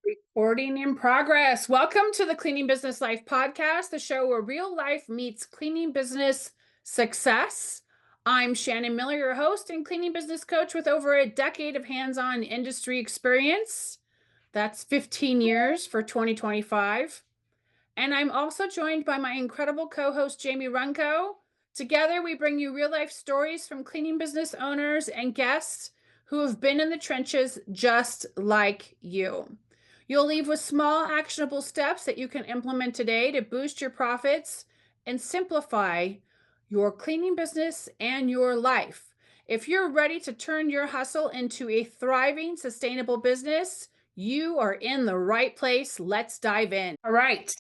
Recording in progress. Welcome to the Cleaning Business Life podcast, the show where real life meets cleaning business success. I'm Shannon Miller, your host and cleaning business coach with over a decade of hands-on industry experience. That's 15 years for 2025. And I'm also joined by my incredible co-host, Jamie Runco. Together, we bring you real life stories from cleaning business owners and guests who have been in the trenches just like you. You'll leave with small, actionable steps that you can implement today to boost your profits and simplify your cleaning business and your life. If you're ready to turn your hustle into a thriving, sustainable business, you are in the right place. Let's dive in. All right.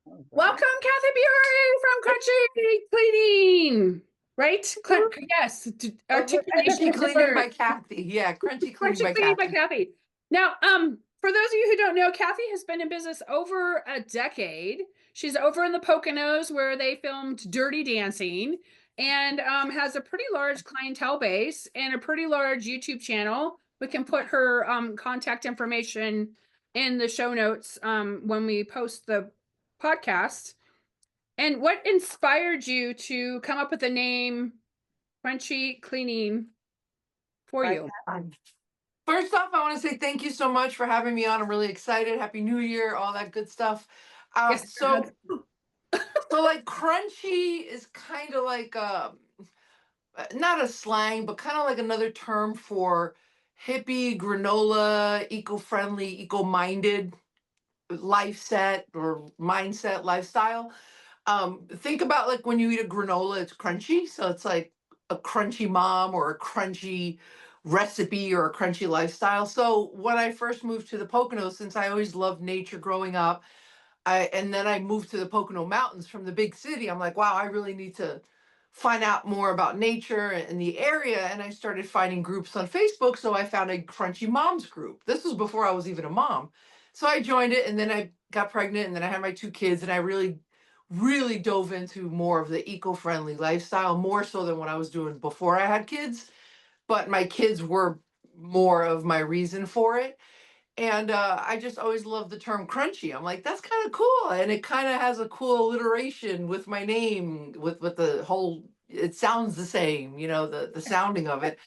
Welcome, Kathy Borie from Crunchy Cleaning. Right? Yes. Articulation Crunchy is the cleaning word. by Kathy. Yeah, crunchy cleaning Crunchy by Cleaning by Kathy. Kathy. Now, for those of you who don't know, Kathy has been in business over a decade. She's over in the Poconos where they filmed Dirty Dancing and has a pretty large clientele base and a pretty large YouTube channel. We can put her contact information in the show notes when we post the podcast. And what inspired you to come up with the name Crunchy Cleaning for you? First off, I want to say thank you so much for having me on. I'm really excited. Happy New Year, all that good stuff. Yes, So like crunchy is kind of like not a slang, but kind of like another term for hippie, granola, eco-friendly, eco-minded life set or mindset lifestyle. Think about like when you eat a granola, it's crunchy. So it's like a crunchy mom or a crunchy recipe or a crunchy lifestyle. So when I first moved to the Poconos, since I always loved nature growing up, and then I moved to the Pocono Mountains from the big city, I'm like, wow, I really need to find out more about nature in the area. And I started finding groups on Facebook. So I found a Crunchy Moms group. This was before I was even a mom. So I joined it, and then I got pregnant, and then I had my two kids, and I really dove into more of the eco-friendly lifestyle, more so than what I was doing before I had kids. But my kids were more of my reason for it. And I just always loved the term crunchy. I'm like, that's kind of cool. And it kind of has a cool alliteration with my name, with the whole, it sounds the same, the sounding of it.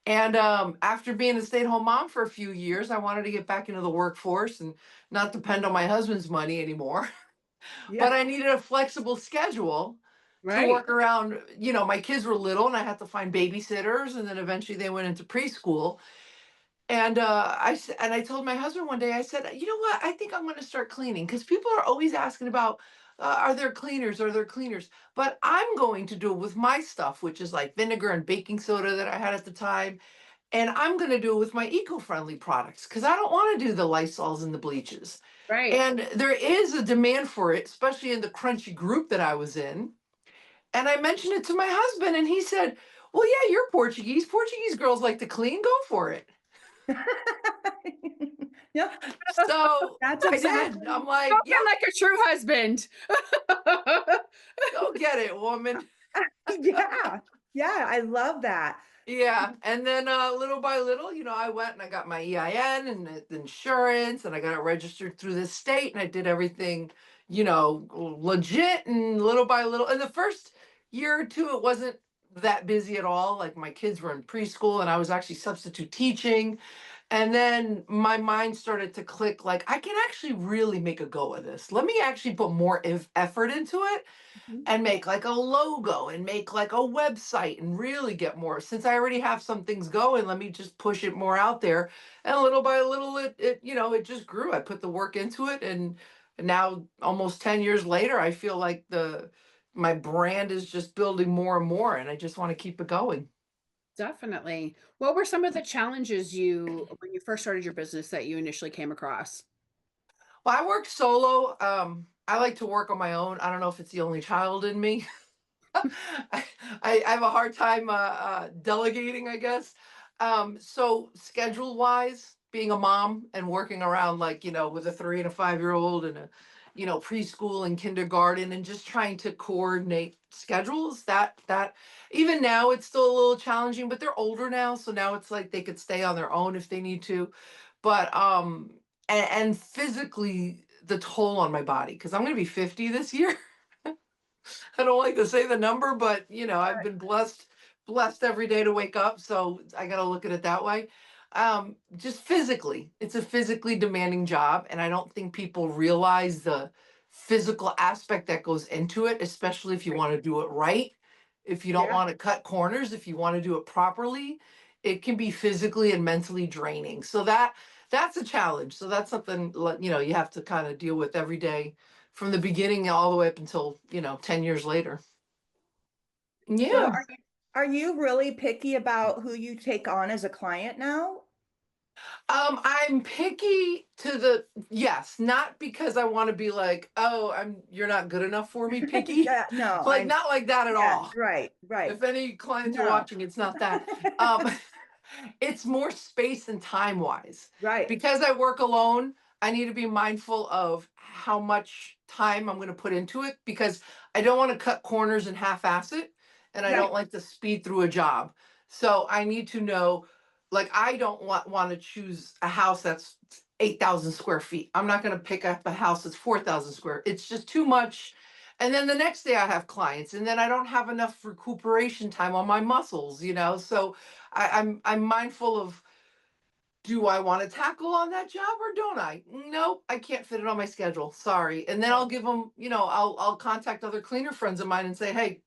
And after being a stay-at-home mom for a few years, I wanted to get back into the workforce and not depend on my husband's money anymore. But yeah, I needed a flexible schedule to right. work around. My kids were little and I had to find babysitters, and then eventually they went into preschool. And I told my husband one day, I said, you know what? I think I'm going to start cleaning because people are always asking about, are there cleaners? Are there cleaners? But I'm going to do it with my stuff, which is like vinegar and baking soda that I had at the time. And I'm going to do it with my eco-friendly products because I don't want to do the Lysols and the bleaches. Right. And there is a demand for it, especially in the crunchy group that I was in. And I mentioned it to my husband, and he said, well, yeah, you're Portuguese. Portuguese girls like to clean. Go for it. Yeah, So that's I did. exactly I'm like, yeah, spoken like a true husband. go get it, woman. Yeah. Yeah, I love that. Yeah. And then little by little, I went and I got my EIN and the insurance, and I got it registered through the state, and I did everything, legit, and little by little. In the first year or two, it wasn't that busy at all. Like my kids were in preschool and I was actually substitute teaching. And then my mind started to click, like, I can actually really make a go of this. Let me actually put more effort into it Mhm. and make like a logo and make like a website and really get more. Since I already have some things going, let me just push it more out there. And little by little, it just grew. I put the work into it. And now almost 10 years later, I feel like my brand is just building more and more. And I just want to keep it going. Definitely. What were some of the challenges when you first started your business that you initially came across? Well, I work solo. I like to work on my own. I don't know if it's the only child in me. I have a hard time delegating, I guess. So schedule wise, being a mom and working around like, with a 3 and a 5 year old and a, preschool and kindergarten, and just trying to coordinate schedules, that even now it's still a little challenging, but they're older now. So now it's like they could stay on their own if they need to. But and physically the toll on my body, because I'm going to be 50 this year. I don't like to say the number, but I've been blessed every day to wake up, so I got to look at it that way. Just physically, it's a physically demanding job, and I don't think people realize the physical aspect that goes into it, especially if you Right. want to do it right. If you don't Yeah. want to cut corners, if you want to do it properly, it can be physically and mentally draining. So that's a challenge. So that's something you have to kind of deal with every day from the beginning all the way up until 10 years later. So Yeah. are you really picky about who you take on as a client now? I'm picky to the yes, not because I want to be like, oh, you're not good enough for me, picky. Yeah, no, Like not like that at yeah, all. right, right. If any clients are No. watching, it's not that. Um, it's more space and time wise. Right. Because I work alone, I need to be mindful of how much time I'm going to put into it, because I don't want to cut corners and half-ass it, and I don't Right. like to speed through a job. So I need to know, like, I don't want to choose a house that's 8,000 square feet. I'm not going to pick up a house that's 4,000 square. It's just too much. And then the next day I have clients, and then I don't have enough recuperation time on my muscles. So I'm mindful of, do I want to tackle on that job or don't I? Nope, I can't fit it on my schedule. Sorry. And then I'll give them, I'll contact other cleaner friends of mine and say, hey,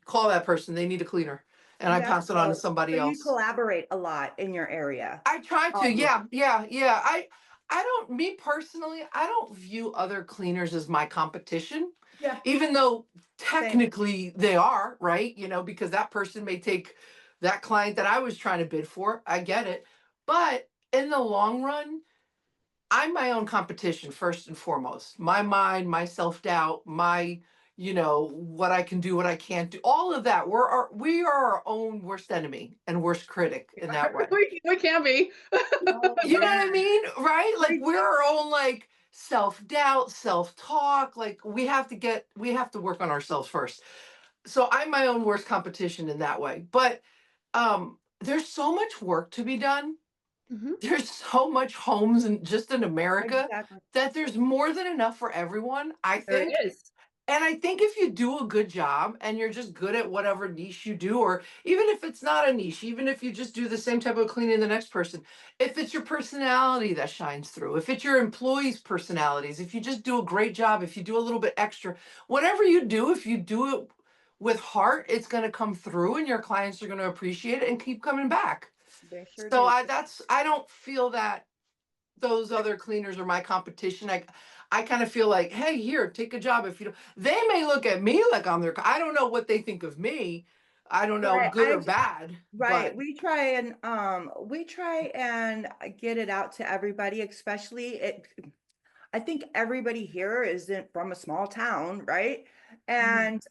call that person. They need a cleaner. And I Yeah. pass it on to So somebody you else. collaborate a lot in your area. I try to, Um, yeah, yeah, yeah. I don't, me personally, I don't view other cleaners as my competition, yeah, even though same. technically they are, right? Because that person may take that client that I was trying to bid for. I get it. But in the long run, I'm my own competition first and foremost. My mind, my self-doubt, what I can do, what I can't do, all of that. We are our own worst enemy and worst critic in that way. We can be. Oh, You know yeah. what I mean? Right? Like We we're our own like self-doubt, self-talk. Like we have to work on ourselves first. So I'm my own worst competition in that way. But there's so much work to be done. Mhm. There's so much homes and just in America exactly. that there's more than enough for everyone, I There think. is. And I think if you do a good job and you're just good at whatever niche you do, or even if it's not a niche, even if you just do the same type of cleaning the next person, if it's your personality that shines through, if it's your employees' personalities, if you just do a great job, if you do a little bit extra, whatever you do, if you do it with heart, it's going to come through and your clients are going to appreciate it and keep coming back. They sure So do. I don't feel that those other cleaners are my competition. I kind of feel like, hey, here, take a job. If you don't, they may look at me like I'm their. I don't know what they think of me. I don't know, Right. good or bad. Right. But We try and get it out to everybody, especially I think everybody here is from a small town, right? Mhm. And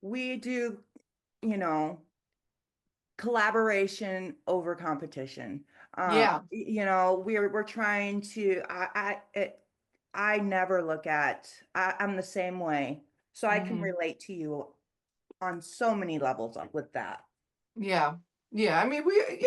we do, you know, collaboration over competition. Yeah, We're trying to I never look at I'm the same way. So I can mhm. relate to you on so many levels with that. Yeah, yeah. I mean,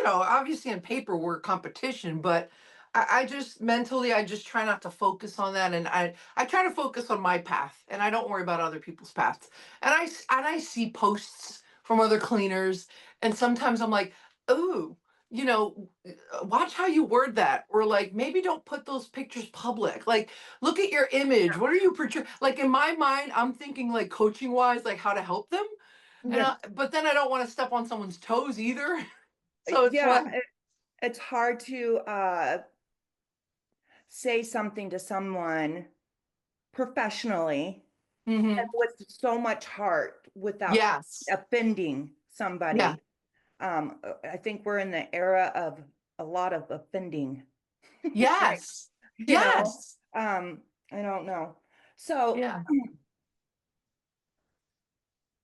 obviously in paper we're competition, but I just mentally, I just try not to focus on that, and I try to focus on my path, and I don't worry about other people's paths. And I see posts from other cleaners, and sometimes I'm like, ooh, watch how you word that, or like maybe don't put those pictures public. Like, look at your image. What are you portraying? Like in my mind, I'm thinking like coaching wise, like how to help them. Yeah. But then I don't want to step on someone's toes either. So it's Yeah, like, it's hard to say something to someone professionally and hmm, with so much heart without yes, offending yeah, somebody. I think we're in the era of a lot of offending, right? yes, You know, yes, I don't know. So, yeah,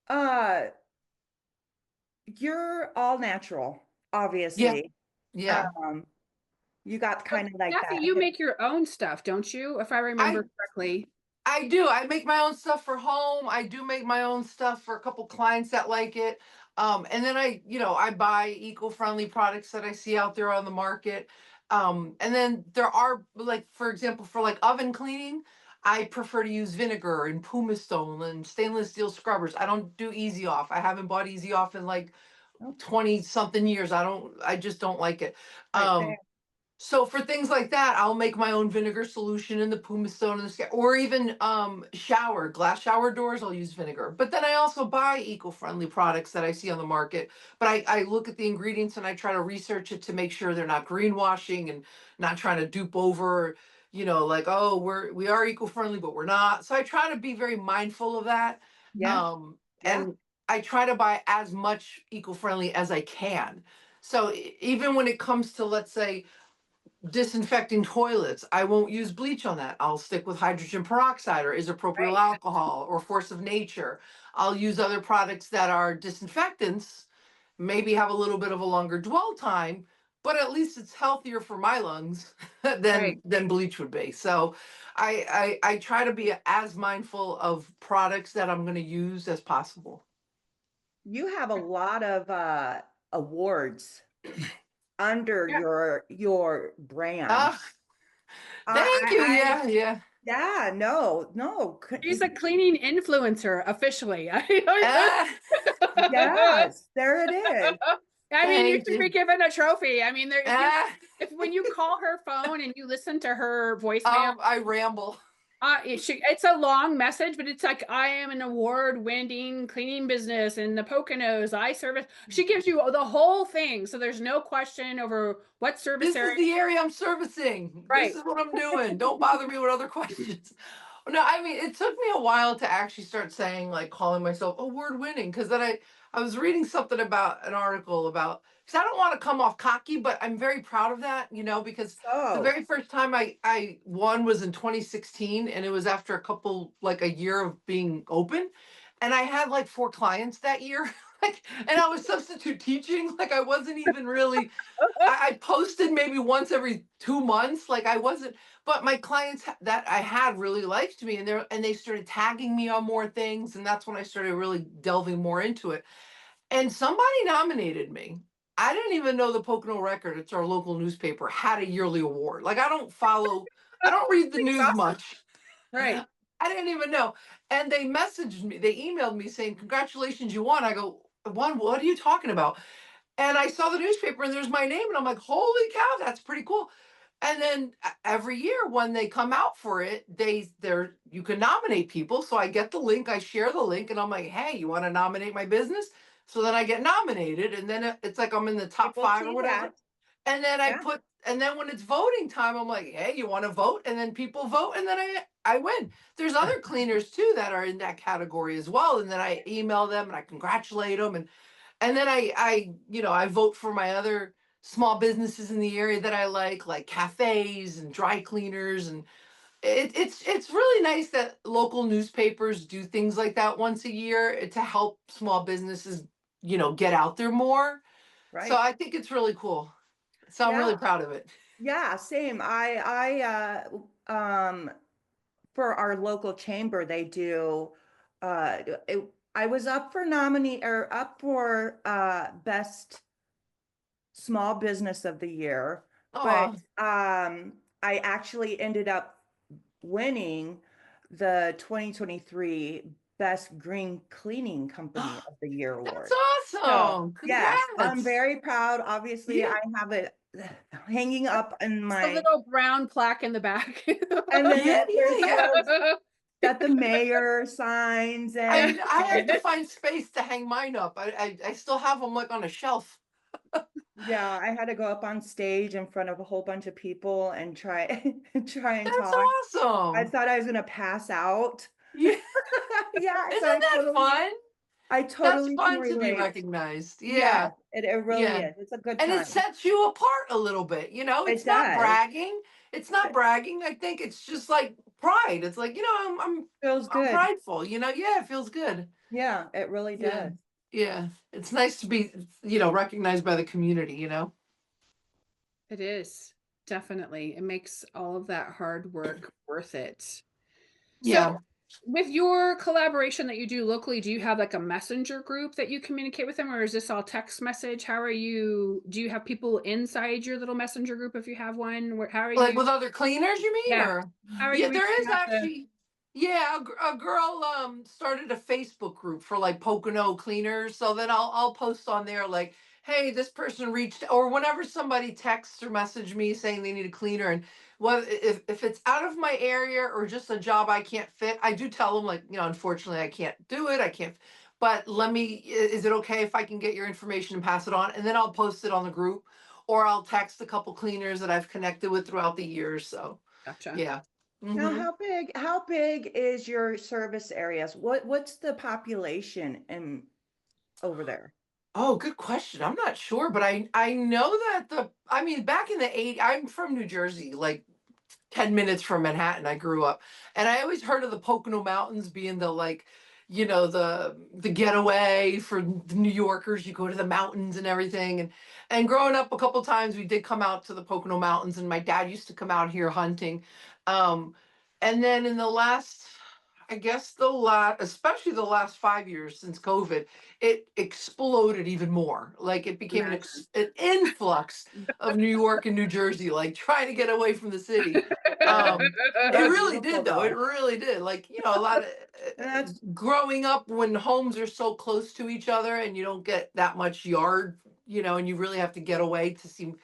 uh, you're all natural, yeah, obviously. yeah. Um, you got But kind of like Kathy, that. you make your own stuff, don't you? If I I remember correctly. I do. I make my own stuff for home. I do make my own stuff for a couple clients that like it. And then I buy eco-friendly products that I see out there on the market. And then there are, like, for example, for like oven cleaning, I prefer to use vinegar and pumice stone and stainless steel scrubbers. I don't do easy off. I haven't bought easy off in like Oh, 20 something years. I just don't like it. right there. So for things like that, I'll make my own vinegar solution in the pumice stone and or even glass shower doors. I'll use vinegar. But then I also buy eco-friendly products that I see on the market. But I look at the ingredients and I try to research it to make sure they're not greenwashing and not trying to dupe over, like, oh, we are eco-friendly, but we're not. So I try to be very mindful of that. Yeah, yeah, And I try to buy as much eco-friendly as I can. So even when it comes to, let's say, disinfecting toilets, I won't use bleach on that. I'll stick with hydrogen peroxide or isopropyl right. alcohol or force of nature. I'll use other products that are disinfectants, maybe have a little bit of a longer dwell time, but at least it's healthier for my lungs Right. than bleach would be. So I try to be as mindful of products that I'm going to use as possible. You have a lot of awards under Yeah. your brand. Ah, thank you. I Yeah, yeah. yeah, no, no. She's a cleaning influencer officially. Ah, Yes, there it is. I mean, you thank should be you. given a trophy. I mean, there Ah. if when you call her phone and you listen to her voicemail, I ramble. it's a long message, but it's like, I am an award-winning cleaning business in the Poconos. I service. She gives you the whole thing, so there's no question over what service This is area. the area I'm servicing. This Right. is what I'm doing. Don't bother me with other questions. No, I mean, it took me a while to actually start saying, like, calling myself award winning, because then I was reading something about an article about, because I don't want to come off cocky, but I'm very proud of that, because the So, very first time I won was in 2016, and it was after like a year of being open, and I had like 4 clients that year. Like, and I was substitute teaching, like I wasn't even really, I posted maybe once every 2 months. Like I wasn't, but my clients that I had really liked me, and they started tagging me on more things, and that's when I started really delving more into it. And somebody nominated me. I didn't even know the Pocono Record, it's our local newspaper, had a yearly award. Like I don't read the news Exhausting. much. Right. I didn't even know. And they messaged me, they emailed me saying, "Congratulations, you won." I go, "Won? What are you talking about?" And I saw the newspaper and there's my name, and I'm like, "Holy cow, that's pretty cool." And then every year when they come out for it, you can nominate people. So I get the link, I share the link, and I'm like, "Hey, you want to nominate my business?" So then I get nominated, and then it's like I'm in the top people 5 or see whatever. that. And then Yeah. and then when it's voting time, I'm like, "Hey, you want to vote?" And then people vote, and then I win. There's other cleaners too that are in that category as well, and then I email them and I congratulate them, and then I vote for my other small businesses in the area that I like cafes and dry cleaners, and it's really nice that local newspapers do things like that once a year, to help small businesses, get out there more. So Right. I think it's really cool. So I'm Yeah. really proud of it. Yeah, same. For our local chamber, they do, I was up for nominee or up for, best small business of the year, but, Oh, I actually ended up winning the 2023 Best Green Cleaning Company of the Year that's award. So, awesome. yes, I'm Congrats. very proud. Obviously, Yeah. I have it hanging up in It's the my, little brown plaque in the back. and then Yeah, yeah, there's yeah. those that the mayor signs and I had to find space to hang mine up. I still have them like on a shelf. yeah, I had to go up on stage in front of a whole bunch of people and try try and That's talk. I awesome. thought I was gonna pass out. Yeah. Yeah, so Isn't that fun? I That's totally can fun to be relate. recognized. Yes, Yeah. it really Yeah. is. It's a good And it time. sets you apart a little bit. It It's not does. bragging. It's not bragging. I think it's just like pride. It's like, Feels I'm good. prideful. Yeah, it feels good. Yeah, it really Yeah. does. Yeah. It's nice to be, recognized by the community. It is, definitely. It makes all of that hard work worth it. So Yeah. With your collaboration that you do locally, do you have like a messenger group that you communicate with them, or is this all text message? How are you, do you have people inside your little messenger group if you have one? How are Like you, with other cleaners, you mean? yeah, Or how are you yeah, reaching there is out to, actually, yeah, a girl started a Facebook group for like Pocono cleaners. So then I'll post on there like, hey, this person reached, or whenever somebody texts or message me saying they need a cleaner, and what if it's out of my area or just a job I can't fit, I do tell them like, unfortunately I can't do it. I can't. But is it okay if I can get your information and pass it on? And then I'll post it on the group, or I'll text a couple cleaners that I've connected with throughout the years. So gotcha. yeah. Now, Hmm. how big is your service areas? What's the population in over there? Oh, good question. I'm not sure, but I know that I mean, back in the 80s, I'm from New Jersey, like 10 minutes from Manhattan. I grew up. And I always heard of the Pocono Mountains being the like, the getaway for the New Yorkers. You go to the mountains and everything. And growing up a couple times we did come out to the Pocono Mountains, and my dad used to come out here hunting. Um, and then in the last, I guess especially the last 5 years since COVID, it exploded even more. Like it became Imagine. an influx of New York and New Jersey, like trying to get away from the city. Um, it So really beautiful did, though. It though. really did. Like, a lot of And that's growing up when homes are so close to each other and you don't get that much yard, and you really have to get away to see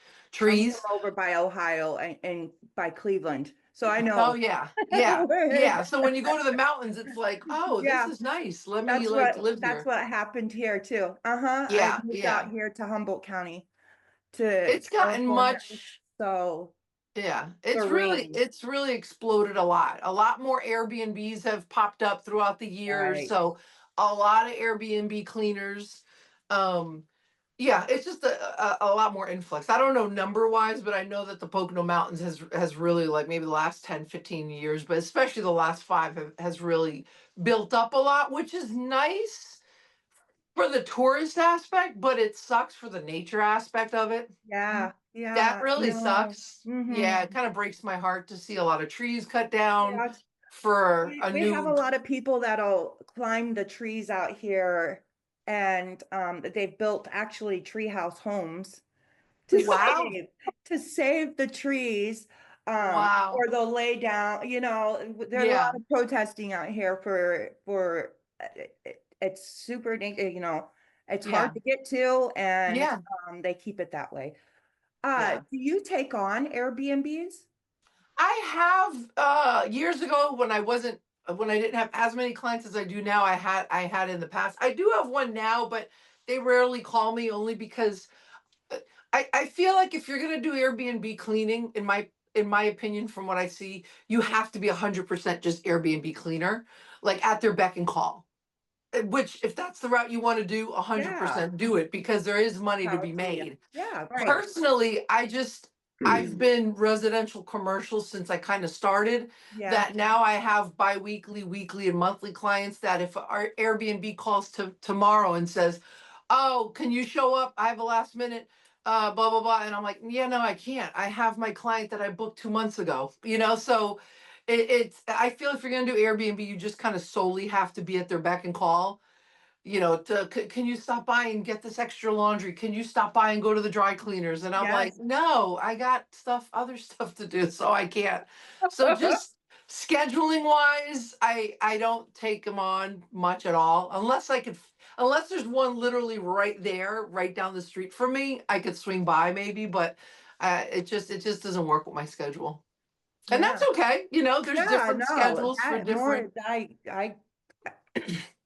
I'm from trees. over by Ohio and by Cleveland. So I Oh know. yeah, yeah, yeah. So when you go to the mountains, it's like, oh, this Yeah, is nice. Let me like live that's here. what happened here too. I Yeah, moved yeah. out here to Humboldt County to It's gotten California. It's much. so Yeah, serene. it's really exploded a lot. A lot more Airbnbs have popped up throughout the years. Right. So a lot of Airbnb cleaners. Um, yeah, it's just a lot more influx. I don't know number wise, but I know that the Pocono Mountains has really, like, maybe the last 10, 15 years, but especially the last five has really built up a lot, which is nice for the tourist aspect, but it sucks for the nature aspect of it. Yeah, That yeah, really no. sucks. Mm-hmm. Yeah, it kind of breaks my heart to see a lot of trees cut down Yeah, for we a we have a new. lot of people that'll climb the trees out here, and they've built actually treehouse homes to Wow. save the trees, Wow. or they'll lay down, there's a lot Yeah. of protesting out here for it's super it's hard Yeah. to get to, and Yeah. they keep it that way. Yeah. Do you take on Airbnbs? I have years ago when I didn't have as many clients as I do now, I had in the past. I do have one now, but they rarely call me only because uh, I feel like if you're gonna do Airbnb cleaning, in my opinion, from what I see, you have to be 100% just Airbnb cleaner, like at their beck and call. Which, if that's the route you want to do, Yeah, 100% do it, because there is money to how be yeah, made. yeah, of Right. course. Personally, I've been residential commercial since I kind of started. Yeah, That now I have biweekly, weekly, and monthly clients that if our Airbnb calls tomorrow and says, "Oh, can you show up? I have a last minute, blah blah blah," and I'm like, "Yeah, no, I can't. I have my client that I booked 2 months ago." So I feel if you're gonna do Airbnb, you just kind of solely have to be at their beck and call. Can you stop by and get this extra laundry? Can you stop by and go to the dry cleaners? And I'm like, yes, no, I got other stuff to do, so I can't. So just scheduling wise, I don't take them on much at all, unless there's one literally right there, right down the street from me. I could swing by maybe, but it just doesn't work with my schedule, and that's yeah, okay. There's yeah. different No, schedules for that different. more. I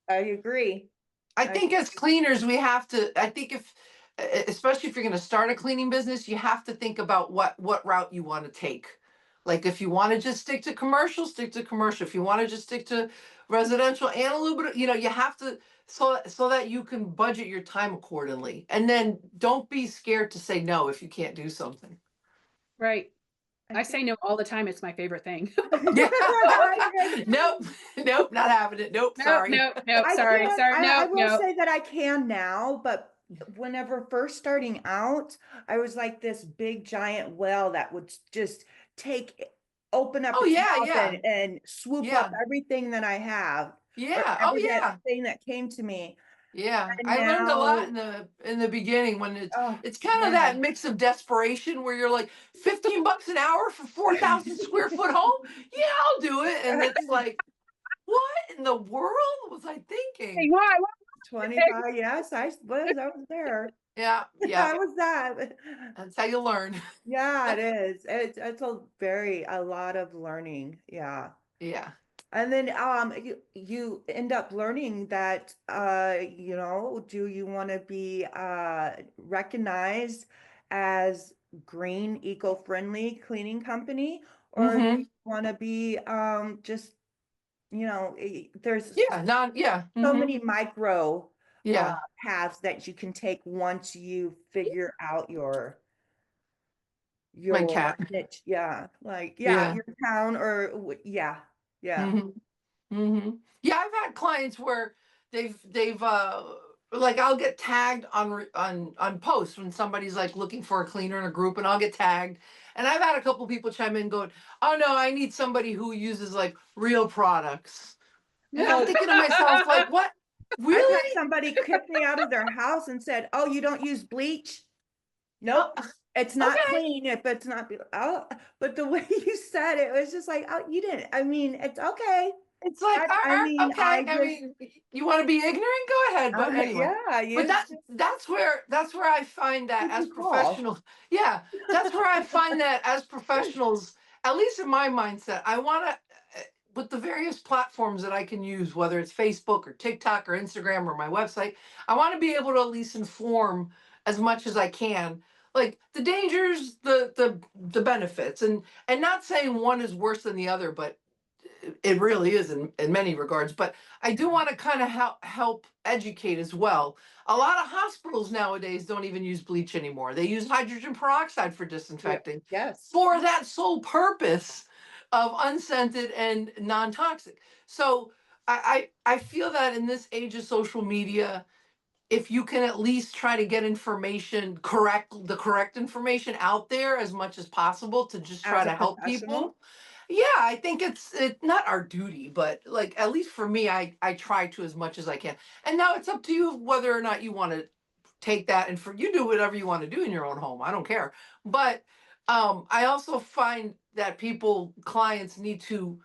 agree. I I think as cleaners, I think especially if you're going to start a cleaning business, you have to think about what route you want to take. Like if you want to just stick to commercial, stick to commercial. If you want to just stick to residential and a little bit, you have to, so that you can budget your time accordingly. And then don't be scared to say no if you can't do something. Right. I I think. say no all the time. It's my favorite thing. Yeah. Nope. Nope. Not having it. Nope. Nope, Sorry. nope, nope. Sorry, sorry. I Nope, will nope. say that I can now, but whenever first starting out, I was like this big giant well that would just take open up Oh its yeah, mouth yeah, and swoop up yeah, everything that I have, or yeah. Oh yeah. everything that came to me. Yeah, And I learned a lot now, in the beginning when oh it's kind of that man, mix of desperation where you're like 15 bucks an hour for 4,000 square foot home. Yeah, I'll do it. And it's like, what in the world was I Hey, thinking? why? 25, yes, I was there. Yeah, yeah, I was that. that's how you learn. Yeah, it is. It's a lot of learning. Yeah. Yeah. And then you end up learning that do you want to be recognized as green, eco-friendly cleaning company, or do you Mm-hmm. want to be just there's Yeah, not, yeah. so Mm-hmm. many micro uh Yeah. paths that you can take once you figure out My your cat. niche. Yeah, like Yeah. your town or yeah, yeah. Mm-hmm. Hmm. Yeah, I've had clients where they've like I'll get tagged on on posts when somebody's like looking for a cleaner in a group, and I'll get tagged. And I've had a couple people chime in going, "Oh no, I need somebody who uses like real products." And I'm Oh, thinking to myself, like, what? I've had Really? somebody kick me out of their house and said, "Oh, you don't use bleach?" Oh, Nope. It's not okay. clean if it's not, oh, but the way you said it was just like, oh, you didn't. I mean, it's okay. It's like, I mean, okay. I mean, you want to be ignorant? Go ahead. But anyway, yeah, but you that's where I find that it's as your call. professionals, yeah, that's where I find that as professionals, at least in my mindset, I want to, with the various platforms that I can use, whether it's Facebook or TikTok or Instagram or my website, I want to be able to at least inform as much as I can, like the dangers, the benefits, and not saying one is worse than the other, but it really is in many regards. But I do want to kind of help educate as well. A lot of hospitals nowadays don't even use bleach anymore. They use hydrogen peroxide for Yeah. disinfecting Yes. for that sole purpose of unscented and non-toxic. So I feel that in this age of social media, if you can at least try to get the correct information out there as much as possible to just try As a to help people. professional, Yeah, I think it's not our duty, but like at least for me, I try to as much as I can. And now it's up to you whether or not you want to take that, and for you do whatever you want to do in your own home. I don't care. But I also find that clients need to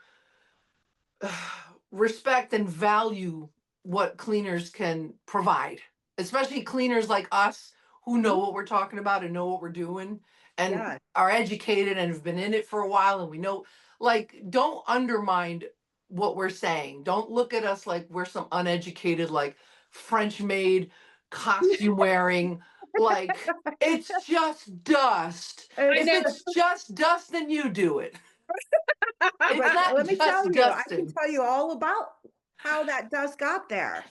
respect and value what cleaners can provide, especially cleaners like us who know mhm, what we're talking about and know what we're doing and yeah, are educated and have been in it for a while, and we know, like, don't undermine what we're saying. Don't look at us like we're some uneducated, like French maid, costume wearing, like it's just dust. I it's If know. it's just dust, then you do it. It's but not let me just tell you, I can dusting. tell you all about how that dust got there.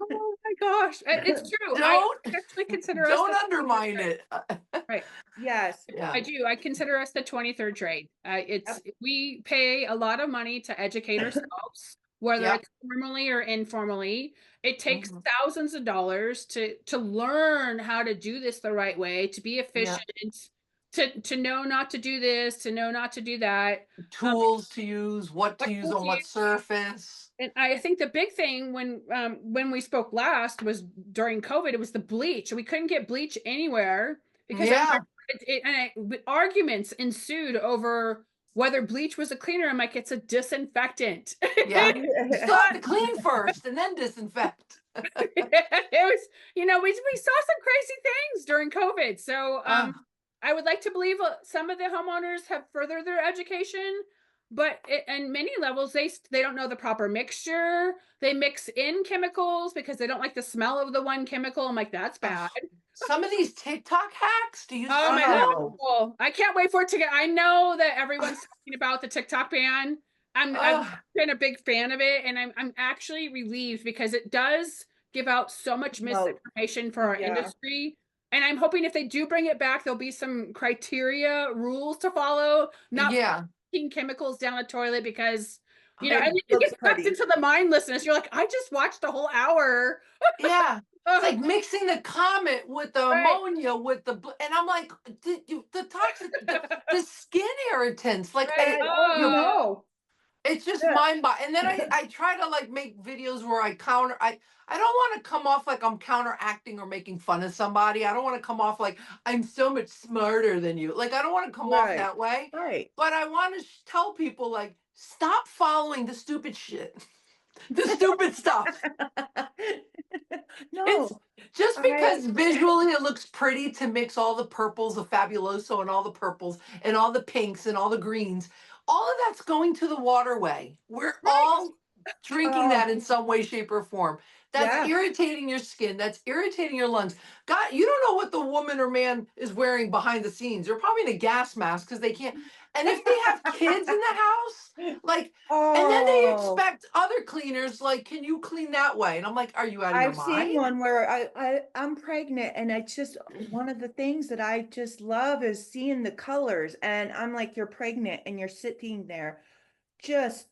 Oh my gosh, it's true. I Don't actually consider us don't the 23rd undermine trade. it. Right. Yes. Yeah. I do. I consider us the 23rd trade. Yep. We pay a lot of money to educate ourselves, whether Yep. it's formally or informally. It takes Mhm. thousands of dollars to learn how to do this the right way, to be Yeah. efficient, to know not to do this, to know not to do that. Um, Tools to use, what to what use tools on to what use. surface. And I think the big thing when we spoke last was during COVID, it was the bleach. We couldn't get bleach anywhere because I Yeah. remember arguments ensued over whether bleach was a cleaner. I'm like, it's a disinfectant. Yeah. You still have to clean first and then disinfect. It was, we saw some crazy things during COVID. So Uh, I would like to believe some of the homeowners have furthered their education, but in many levels they don't know the proper mixture. They mix in chemicals because they don't like the smell of the one chemical. I'm like, that's uh, bad. some of these TikTok hacks, do you Oh see my them? Oh, God. I can't wait for it to get. I know that everyone's talking about the TikTok ban. I've Uh, been a big fan of it, and I'm actually relieved because it does give out so much no, misinformation for our yeah. industry. And I'm hoping if they do bring it back, there'll be some criteria, rules to follow, not yeah. flushing chemicals down a toilet because and It then you looks get sucked pretty. into the mindlessness. You're like, I just watched a whole hour. Yeah. It's like mixing the Comet with the Right. ammonia with and I'm like, the toxic, the skin irritants, like Right. Oh, you Oh, it's just yeah. mind boggling. And then I try to like make videos where I don't want to come off like I'm counteracting or making fun of somebody. I don't want to come off like I'm so much smarter than you. Like I don't want to come off Right, that way. right. But I want to tell people like stop following the stupid shit. The stupid stuff. It's No, just I because visually it looks pretty to mix all the purples of Fabuloso and all the purples and all the pinks and all the greens. All of that's going to the waterway. We're right. all drinking oh, that in some way, shape, or form. That's yeah. irritating your skin. That's irritating your lungs. God, you don't know what the woman or man is wearing behind the scenes. They're probably in a gas mask because they can't. And if they have kids in the house, like, and then they Oh, expect other cleaners, like, can you clean that way? And I'm like, are you out of your I've seen mind? one where I'm pregnant and it's just one of the things that I just love is seeing the colors. And I'm like, you're pregnant and you're sitting there just,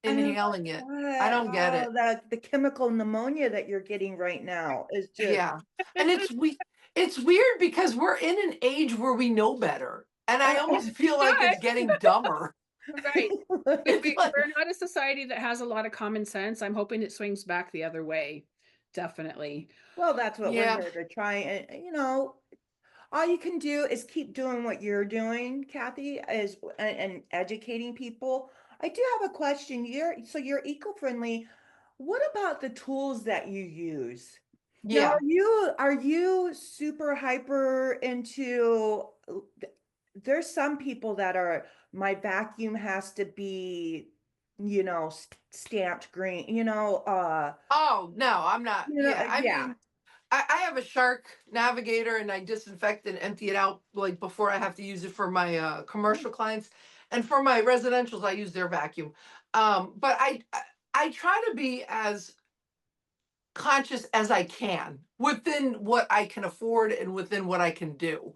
and I'm like, Inhaling it. I what? don't get Oh, it. the chemical pneumonia that you're getting right now is just, Yeah. And it's weird because we're in an age where we know better. And I almost feel like Good. it's getting dumber. Right. It's like, We're not a society that has a lot of common sense. I'm hoping it swings back the other way. Definitely. well, that's what we're yeah, here to try. And, all you can do is keep doing what you're doing, Kathy, and educating people. I do have a question. You're eco-friendly. What about the tools that you use? Now, yeah. are you super hyper into there's some people that are my vacuum has to be, stamped green, Oh, no, I'm not. Yeah. I yeah. mean, I have a Shark Navigator and I disinfect and empty it out like before I have to use it for my commercial clients. And for my residentials, I use their vacuum. But I try to be as conscious as I can within what I can afford and within what I can do.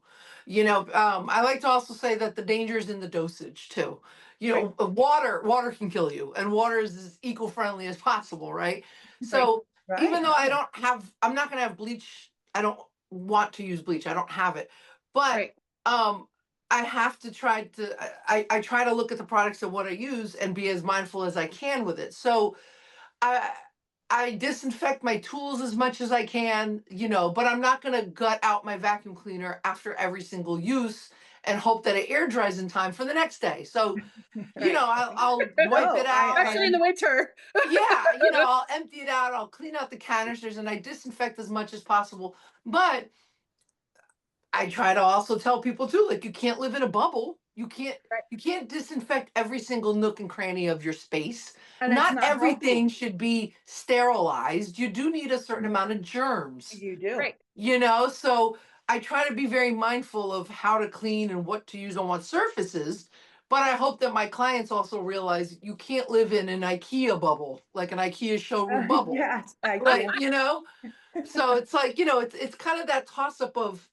I like to also say that the danger is in the dosage too. Right, Water can kill you, and water is as eco-friendly as possible, right? right, So even right. though I'm not going to have bleach. I don't want to use bleach. I don't have it, but Right. um, I have to try to. I try to look at the products of what I use and be as mindful as I can with it. So I I disinfect my tools as much as I can, but I'm not going to gut out my vacuum cleaner after every single use and hope that it air dries in time for the next day. So, Right. I'll wipe No, it out. Especially in the winter. Yeah, I'll empty it out. I'll clean out the canisters and I disinfect as much as possible. But I try to also tell people too, like you can't live in a bubble. Right. You can't disinfect every single nook and cranny of your space. and it's Not not healthy. everything should be sterilized. You do need a certain amount of germs, You do. Right. so I try to be very mindful of how to clean and what to use on what surfaces. But I hope that my clients also realize you can't live in an IKEA bubble, like an IKEA showroom bubble. Yes, I Like, can't. so it's like, it's kind of that toss up of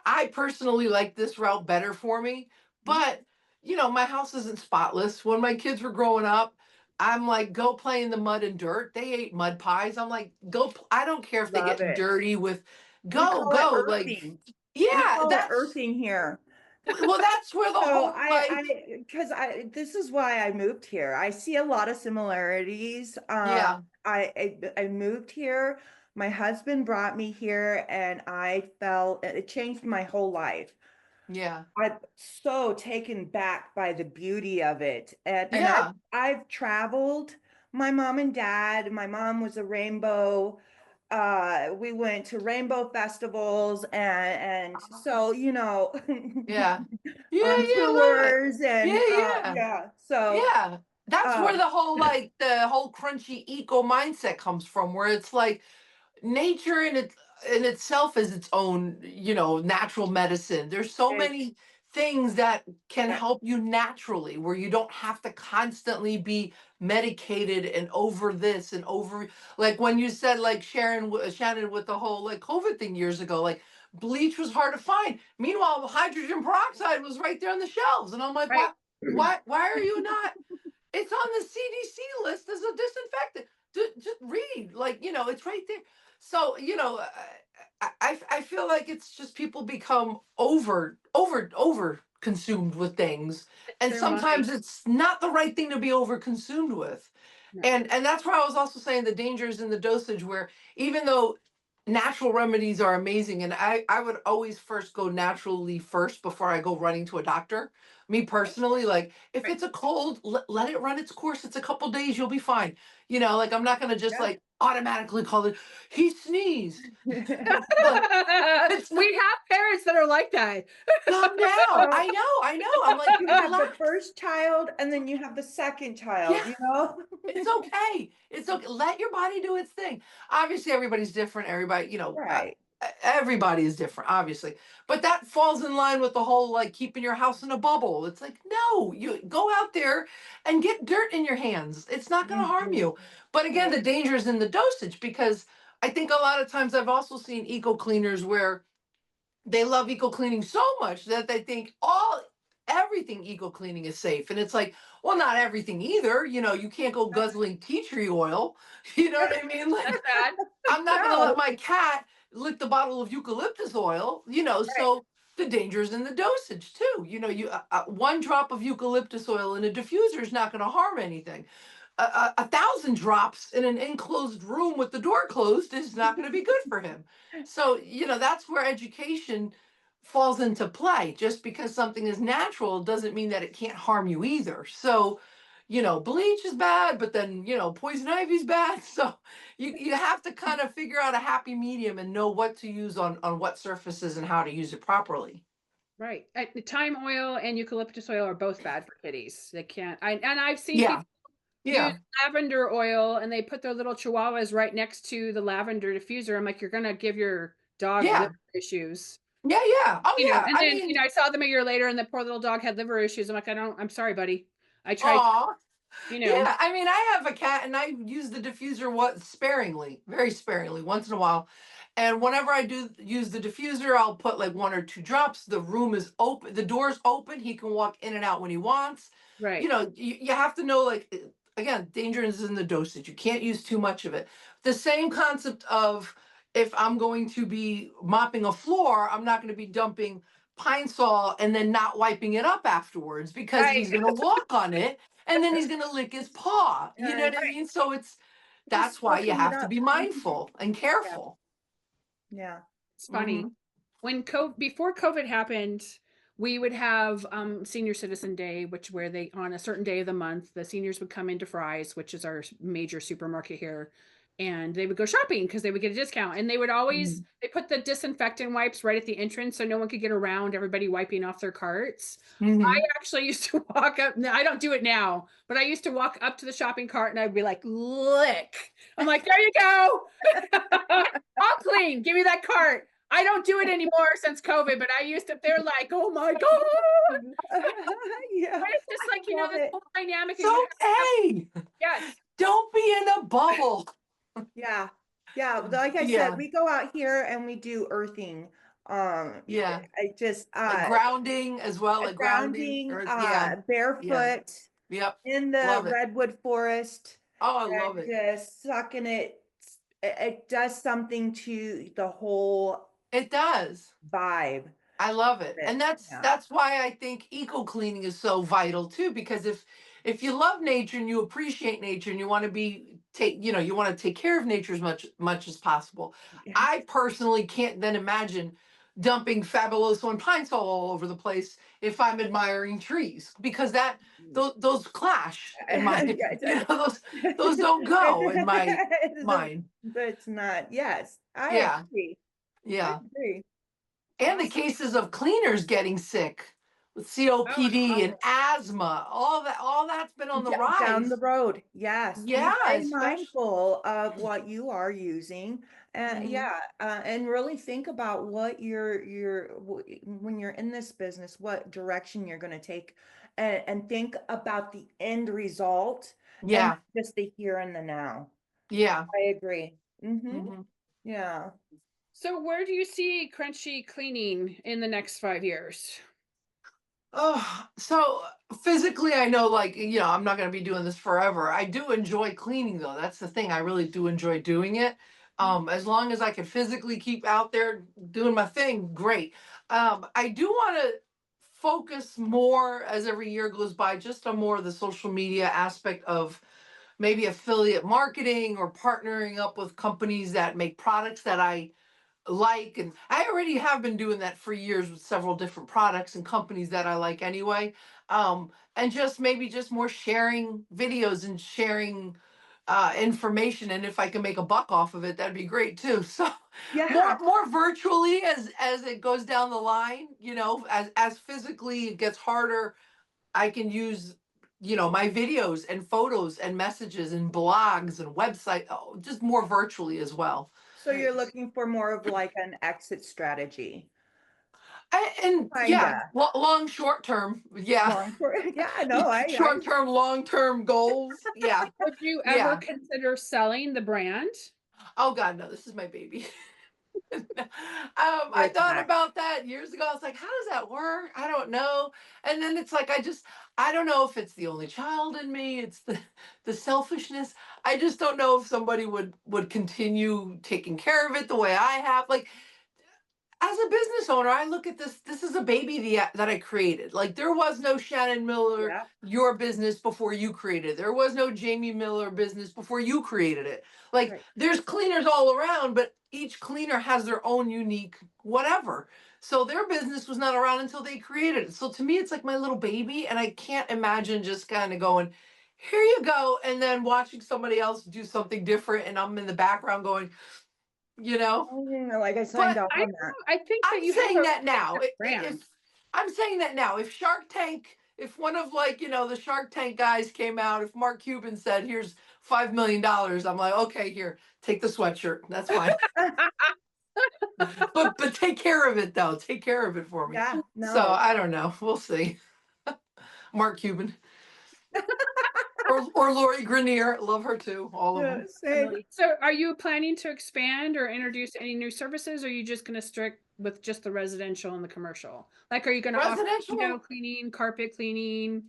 I personally like this route better for me. But, my house isn't spotless. When my kids were growing up, I'm like, go play in the mud and dirt. They ate mud pies. I'm like, I don't care if they Love get it. dirty with, We call it go. Like, earthing. We yeah, call it earthing here. well, that's where the So whole, like, because this is why I moved here. I see a lot of similarities. yeah, I moved here. My husband brought me here, and I felt it changed my whole life. yeah, I'm so taken back by the beauty of it. And yeah, I've traveled. My mom and dad, my mom was a rainbow. We went to rainbow festivals and so, yeah, yeah, on yeah, I love it. tours and Yeah, yeah. yeah. So Yeah. That's where um the whole crunchy eco mindset comes from, where it's like, nature in itself is its own, natural medicine. There's so it, many things that can yeah. help you naturally where you don't have to constantly be medicated and over this and over, like when you said like Shannon with the whole like COVID thing years ago, like bleach was hard to find. Meanwhile, hydrogen peroxide was right there on the shelves. And I'm like, Right. why are you not? It's on the CDC list as a disinfectant. Just read, like, it's right there. So, I feel like it's just people become over consumed with things, It's and their money. sometimes it's not the right thing to be over consumed with. No. And that's why I was also saying the dangers in the dosage, where even though natural remedies are amazing, and I would always first go naturally first before I go running to a doctor. Me personally, like if Right. it's a cold, let it run its course. It's a couple days, you'll be fine. Like I'm not gonna just Yeah. like automatically call it, he sneezed. Like, it's We have parents that are like that. calm down. Well, I know. I'm like, you have the relax. first child and then you have the second child, Yeah. you know? It's okay. It's okay. Let your body do its thing. Obviously, everybody's different. Everybody, Right. everybody is different, obviously. But that falls in line with the whole like keeping your house in a bubble. It's like, no, you go out there and get dirt in your hands. It's not going to harm Mhm. you. But again, Yeah. the danger is in the dosage, because I think a lot of times I've also seen eco cleaners where they love eco cleaning so much that they think everything eco cleaning is safe, and it's like, well, not everything either. You can't go guzzling tea tree oil. You know what I mean? Like, That's bad. I'm not going to let No. my cat lick the bottle of eucalyptus oil. Right. So the dangers in the dosage too. You one drop of eucalyptus oil in a diffuser is not going to harm anything. A thousand drops in an enclosed room with the door closed is not going to be good for him. So, that's where education falls into play. Just because something is natural doesn't mean that it can't harm you either. So, bleach is bad, but then, poison ivy is bad. So you have to kind of figure out a happy medium and know what to use on what surfaces and how to use it properly. Right. Thyme oil and eucalyptus oil are both bad for kitties. They can't. And I've seen Yeah. people use Yeah. lavender oil and they put their little chihuahuas right next to the lavender diffuser. I'm like, you're gonna give your dog Yeah. liver issues. Yeah. Yeah. Oh, yeah. And I then, mean, I saw them a year later and the poor little dog had liver issues. I'm like, I'm sorry, buddy. I tried, aw. you know, Yeah, I mean, I have a cat and I use the diffuser what sparingly, very sparingly, once in a while. And whenever I do use the diffuser, I'll put like one or two drops. The room is open, the door's open. He can walk in and out when he wants. right. You have to know, like, again, danger is in the dosage. You can't use too much of it. The same concept of, if I'm going to be mopping a floor, I'm not going to be dumping Pine Sol and then not wiping it up afterwards, because Right. he's going to walk on it and then he's going to lick his paw. You know And what I mean? So just that's why you soaking it have to up. be Mhm. mindful and Yeah. careful. Yeah. It's funny. Hmm. Before COVID happened, we would have senior citizen day, where they, on a certain day of the month, the seniors would come into Fry's, which is our major supermarket here, and they would go shopping because they would get a discount. And Mhm. they put the disinfectant wipes right at the entrance so no one could get around everybody wiping off their carts. I Hmm. actually used to walk up. I don't do it now, but I used to walk up to the shopping cart and I'd be like, lick. I'm like, there you go. I'll clean. Give me that cart. I don't do it anymore since COVID, but I used to, they're like, oh my God. Yeah. But it's just like, I love this it. whole dynamic It's of you have, okay. yes, Don't be in a bubble. Yeah. Yeah. Like I said, Yeah. we go out here and we do earthing. Yeah. I just Like grounding as well, like grounding, grounding, or yeah. Yeah. barefoot Yep. in the Love it. redwood forest Oh, I love and it. just sucking it. It does something to the whole It does. vibe of I love it. it. And that's Yeah. that's why I think eco cleaning is so vital too, because if you love nature and you appreciate nature and you want to you want to take care of nature as much as possible. Yeah. I personally can't then imagine dumping Fabuloso and Pine Sol all over the place if I'm admiring trees, because those clash in my Yeah, those don't go in my mind. That's not, yes, I Yeah. agree. I Yeah. agree. And the Awesome. cases of cleaners getting sick with oh, it's COPD and awful. asthma, all that's been on the Down the rise. road, yes, be Yeah, very especially. mindful of what you are using. Hmm. Yeah, and really think about what when you're in this business, what direction you're going to take, and think about the end result and not Yeah, just the here and the now. yeah. I agree. Mm-hmm. Hmm. Yeah. So where do you see Crunchy cleaning in the next 5 years? Oh, so physically, I know, like, I'm not going to be doing this forever. I do enjoy cleaning, though. That's the thing. I really do enjoy doing it. As long as I can physically keep out there doing my thing, great. I do want to focus more as every year goes by, just on more of the social media aspect of maybe affiliate marketing or partnering up with companies that make products that I like. And I already have been doing that for years with several different products and companies that I like anyway. And just maybe just more sharing videos and sharing information. And if I can make a buck off of it, that'd be great too. So Yeah. more virtually as it goes down the line, as physically it gets harder, I can use, my videos and photos and messages and blogs and website, just more virtually as well. So you're looking for more of like an exit strategy. And yeah, Kinda. long, short term. Yeah. Long for, yeah, no, I, Short term, long term goals. Yeah. Would you ever Yeah. consider selling the brand? Oh God, no, this is my baby. I Good thought back. about that years ago. I was like, how does that work? I don't know. And then it's like, I don't know if it's the only child in me. It's the selfishness. I just don't know if somebody would continue taking care of it the way I have. Like, as a business owner, I look at this is a baby that I created. Like, there was no Shannon Miller, Yeah, your business, before you created it. There was no Jamie Miller business before you created it. Like, right. there's cleaners all around, but each cleaner has their own unique whatever. So their business was not around until they created it. So to me, it's like my little baby, and I can't imagine just kind of going, here you go, and then watching somebody else do something different, and I'm in the background going, you know. Like I signed But off I on that. I think that I'm you have saying a that now. If brand. I'm saying that now, if Shark Tank, if one of, like, the Shark Tank guys came out, if Mark Cuban said, "Here's $5 million," I'm like, okay, here, take the sweatshirt. That's fine. But take care of it though. Take care of it for me. Yeah, So no. I don't know. We'll see. Mark Cuban or Lori Grenier, love her too. All of Yeah, them. same. So are you planning to expand or introduce any new services, or are you just going to stick with just the residential and the commercial? Like, are you going to offer window Residential. cleaning, carpet cleaning,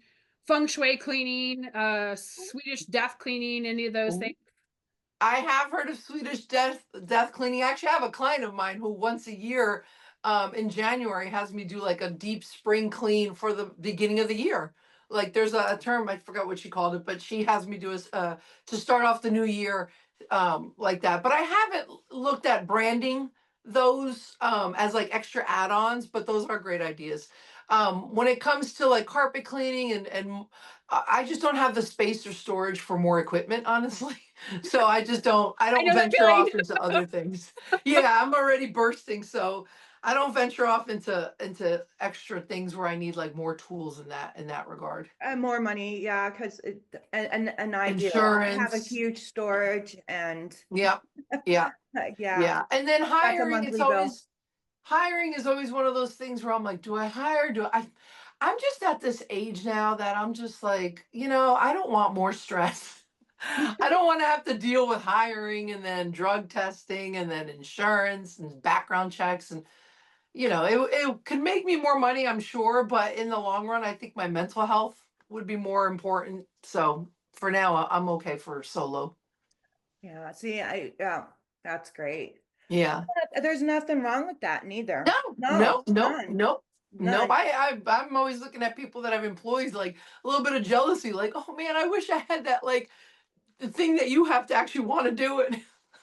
feng shui cleaning, Swedish death cleaning, any of those things? I have heard of Swedish death cleaning. I actually have a client of mine who once a year, in January, has me do like a deep spring clean for the beginning of the year. Like, there's a term, I forgot what she called it, but she has me do to start off the new year, like that. But I haven't looked at branding those as like extra add-ons, but those are great ideas. When it comes to like carpet cleaning and I just don't have the space or storage for more equipment, honestly. So I I don't know the venture feeling. off into other things. Yeah, I'm already bursting, so I don't venture off into extra things where I need like more tools in that regard. And more money, yeah, because and I do. I have a Insurance. huge storage and Yeah. Yeah. yeah, Yeah. And then that's a monthly bill. hiring is always one of those things where I'm like, do I hire? I'm just at this age now that I'm just like, I don't want more stress. I don't want to have to deal with hiring and then drug testing and then insurance and background checks. And it could make me more money, I'm sure, but in the long run, I think my mental health would be more important. So for now, I'm okay for solo. Yeah, see, yeah, that's great. Yeah. There's nothing wrong with that neither. No, No, no, no, none, no, no. none. I'm always looking at people that have employees, like a little bit of jealousy, like, oh man, I wish I had that, like the thing that you have to actually want to do it.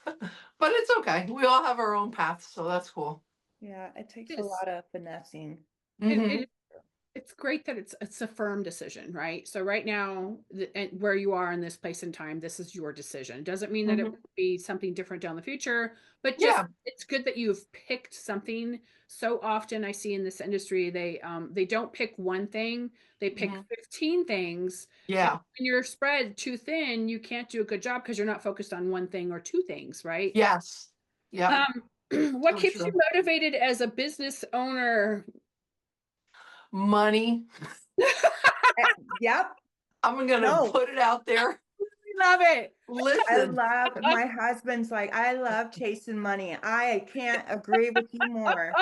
But it's okay. We all have our own paths, so that's cool. Yeah, it takes a Yes. lot of finessing. It, Hmm. it it's great that it's a firm decision, right? So right now, and where you are in this place and time, this is your decision. Doesn't mean that it Hmm. would be something different down the future, but just Yeah. it's good that you've picked something. So often I see in this industry, they don't pick one thing, they pick Hmm. 15 things. And Yeah. when you're spread too thin, you can't do a good job because you're not focused on one thing or two things, right? Yes. Yep. What So keeps you true. motivated as a business owner? Money. Yep, I'm gonna no, put it out there. Love it. I Listen. love, my husband's like, I love chasing money. I can't agree with you more.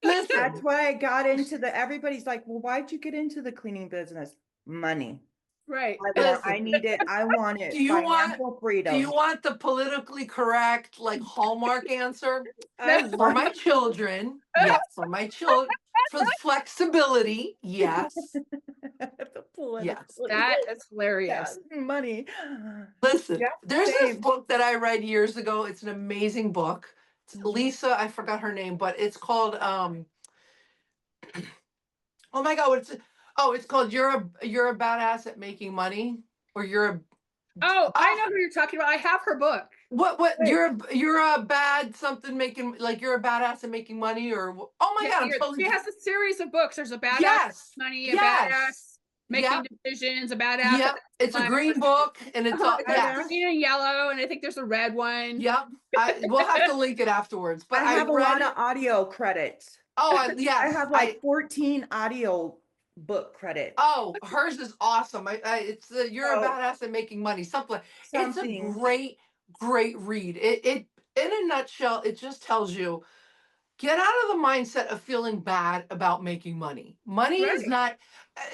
That's Listen. why I got into everybody's like, well, why'd you get into the cleaning business? Money. Right. Listen, I need it. I want do it. you want Financial do freedom. you want the politically correct, like Hallmark answer? I For love my children, yes. For my children, for the flexibility, yes. the Yes. politically. That is Yeah, hilarious. money. Listen, Yeah, there's this same. book that I read years ago. It's an amazing book. It's Mhm. Lisa, I forgot her name, but it's called oh my God, it's called You're a Badass at Making Money, or you're a Oh, I oh know who you're talking about. I have her book. what Wait, you're a bad something making, like you're a badass at making money, or oh my Yeah, God, I'm she totally has a series of books. There's a badass yes, money, a yes, badass yep, making decisions, a badass at yep. It's a life. green book, and it's all There's badass. yes, green and yellow, and I think there's a red one. yep. We'll have to link it afterwards, but I I have a read lot of it. audio credits. Oh, I yes, have like 14 audio book credits. oh, hers is awesome. It's the You're a So Badass at Making Money. Something. It's a something, great read. It in a nutshell, it just tells you, get out of the mindset of feeling bad about making money. Money is Right. not.